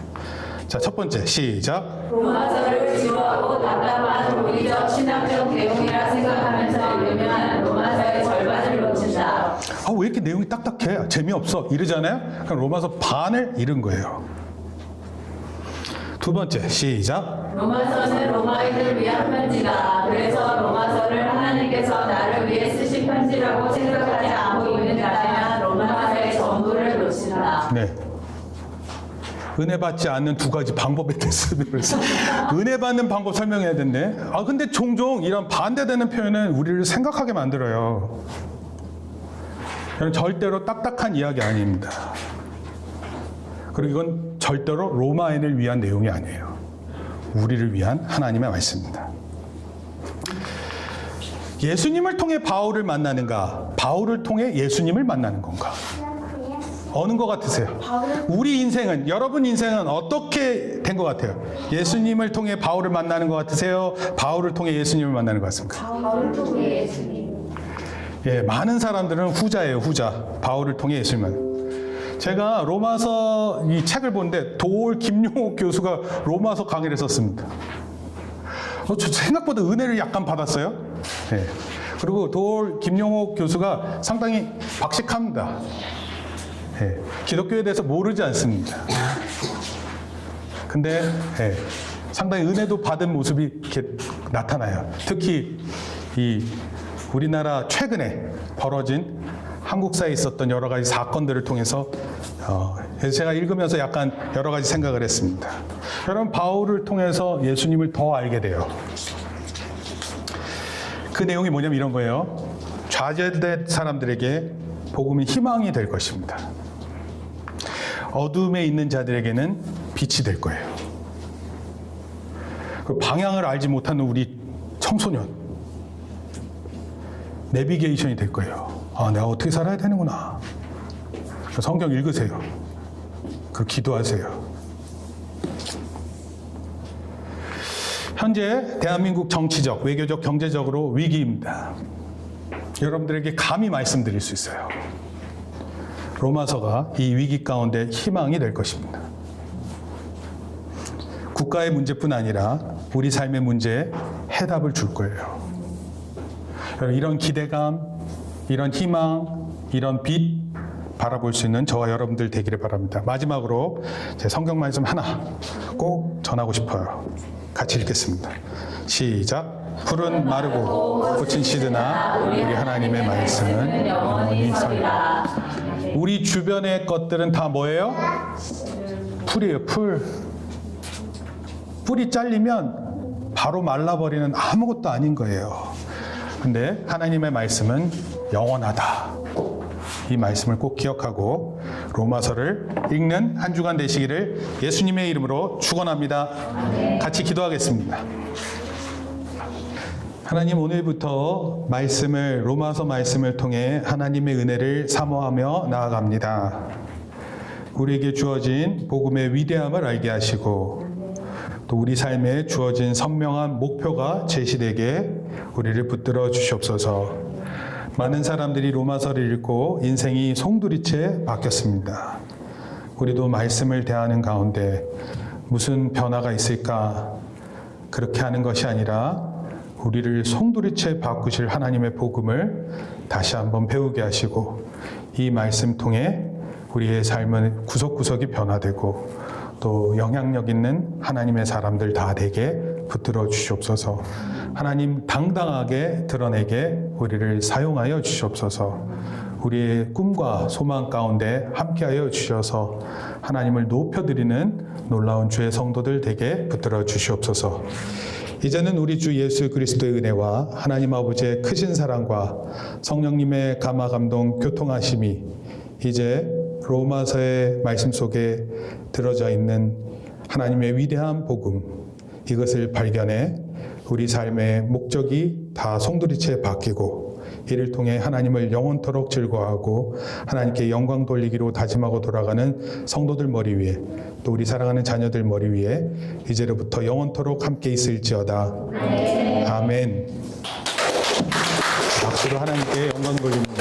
자, 첫 번째 시작. 로마서를 지루하고 답답한 논리적 신학적 내용이라 생각하면서 읽으면 로마서의 절반을 놓친다. 아, 왜 이렇게 내용이 딱딱해? 재미없어. 이러잖아요? 그럼 로마서 반을 잃은 거예요. 두 번째 시작. 로마서는 로마인을 위한 편지다. 그래서 로마서를 하나님께서 나를 위해 쓰신 편지라고 생각하지 않고 있는 자라면 로마서의 전부를 놓친다. 네. 은혜 받지 않는 두 가지 방법에 대해서 은혜 받는 방법 설명해야 된대. 아, 근데 종종 이런 반대되는 표현은 우리를 생각하게 만들어요. 이건 절대로 딱딱한 이야기 아닙니다. 그리고 이건 절대로 로마인을 위한 내용이 아니에요. 우리를 위한 하나님의 말씀입니다. 예수님을 통해 바울을 만나는가? 바울을 통해 예수님을 만나는 건가? 어느 것 같으세요? 우리 인생은, 여러분 인생은 어떻게 된 것 같아요? 예수님을 통해 바울을 만나는 것 같으세요? 바울을 통해 예수님을 만나는 것 같습니까? 바울을 통해 예수님. 예, 많은 사람들은 후자예요, 후자. 바울을 통해 예수님을. 제가 로마서 이 책을 보는데 도올 김용옥 교수가 로마서 강의를 썼습니다. 저 생각보다 은혜를 약간 받았어요. 예. 그리고 도올 김용옥 교수가 상당히 박식합니다. 예, 기독교에 대해서 모르지 않습니다. 근데 예, 상당히 은혜도 받은 모습이 이렇게 나타나요. 특히 이 우리나라 최근에 벌어진 한국사에 있었던 여러 가지 사건들을 통해서 그래서 제가 읽으면서 약간 여러 가지 생각을 했습니다. 여러분, 바울을 통해서 예수님을 더 알게 돼요. 그 내용이 뭐냐면 이런 거예요. 좌절된 사람들에게 복음이 희망이 될 것입니다. 어둠에 있는 자들에게는 빛이 될 거예요. 그 방향을 알지 못하는 우리 청소년, 내비게이션이 될 거예요. 아, 내가 어떻게 살아야 되는구나. 성경 읽으세요. 그 기도하세요. 현재 대한민국 정치적, 외교적, 경제적으로 위기입니다. 여러분들에게 감히 말씀드릴 수 있어요. 로마서가 이 위기 가운데 희망이 될 것입니다. 국가의 문제뿐 아니라 우리 삶의 문제에 해답을 줄 거예요. 이런 기대감, 이런 희망, 이런 빛 바라볼 수 있는 저와 여러분들 되기를 바랍니다. 마지막으로 제 성경 말씀 하나 꼭 전하고 싶어요. 같이 읽겠습니다. 시작. 풀은 마르고 꽃은 시드나 우리 하나님의 말씀은 영원히 서리라. 우리 주변의 것들은 다 뭐예요? 풀이에요, 풀. 뿌리 잘리면 바로 말라버리는 아무것도 아닌 거예요. 근데 하나님의 말씀은 영원하다. 이 말씀을 꼭 기억하고 로마서를 읽는 한 주간 되시기를 예수님의 이름으로 축원합니다. 같이 기도하겠습니다. 하나님, 오늘부터 말씀을, 로마서 말씀을 통해 하나님의 은혜를 사모하며 나아갑니다. 우리에게 주어진 복음의 위대함을 알게 하시고 또 우리 삶에 주어진 선명한 목표가 제시되게 우리를 붙들어 주시옵소서. 많은 사람들이 로마서를 읽고 인생이 송두리째 바뀌었습니다. 우리도 말씀을 대하는 가운데 무슨 변화가 있을까? 그렇게 하는 것이 아니라 우리를 송두리째 바꾸실 하나님의 복음을 다시 한번 배우게 하시고 이 말씀 통해 우리의 삶은 구석구석이 변화되고 또 영향력 있는 하나님의 사람들 다 되게 붙들어 주시옵소서. 하나님 당당하게 드러내게 우리를 사용하여 주시옵소서. 우리의 꿈과 소망 가운데 함께하여 주셔서 하나님을 높여드리는 놀라운 주의 성도들 되게 붙들어 주시옵소서. 이제는 우리 주 예수 그리스도의 은혜와 하나님 아버지의 크신 사랑과 성령님의 감화 감동 교통하심이 이제 로마서의 말씀 속에 들어져 있는 하나님의 위대한 복음, 이것을 발견해 우리 삶의 목적이 다 송두리째 바뀌고 이를 통해 하나님을 영원토록 즐거워하고 하나님께 영광 돌리기로 다짐하고 돌아가는 성도들 머리 위에 또 우리 사랑하는 자녀들 머리 위에 이제로부터 영원토록 함께 있을지어다. 아멘. 박수로 하나님께 영광 돌립니다.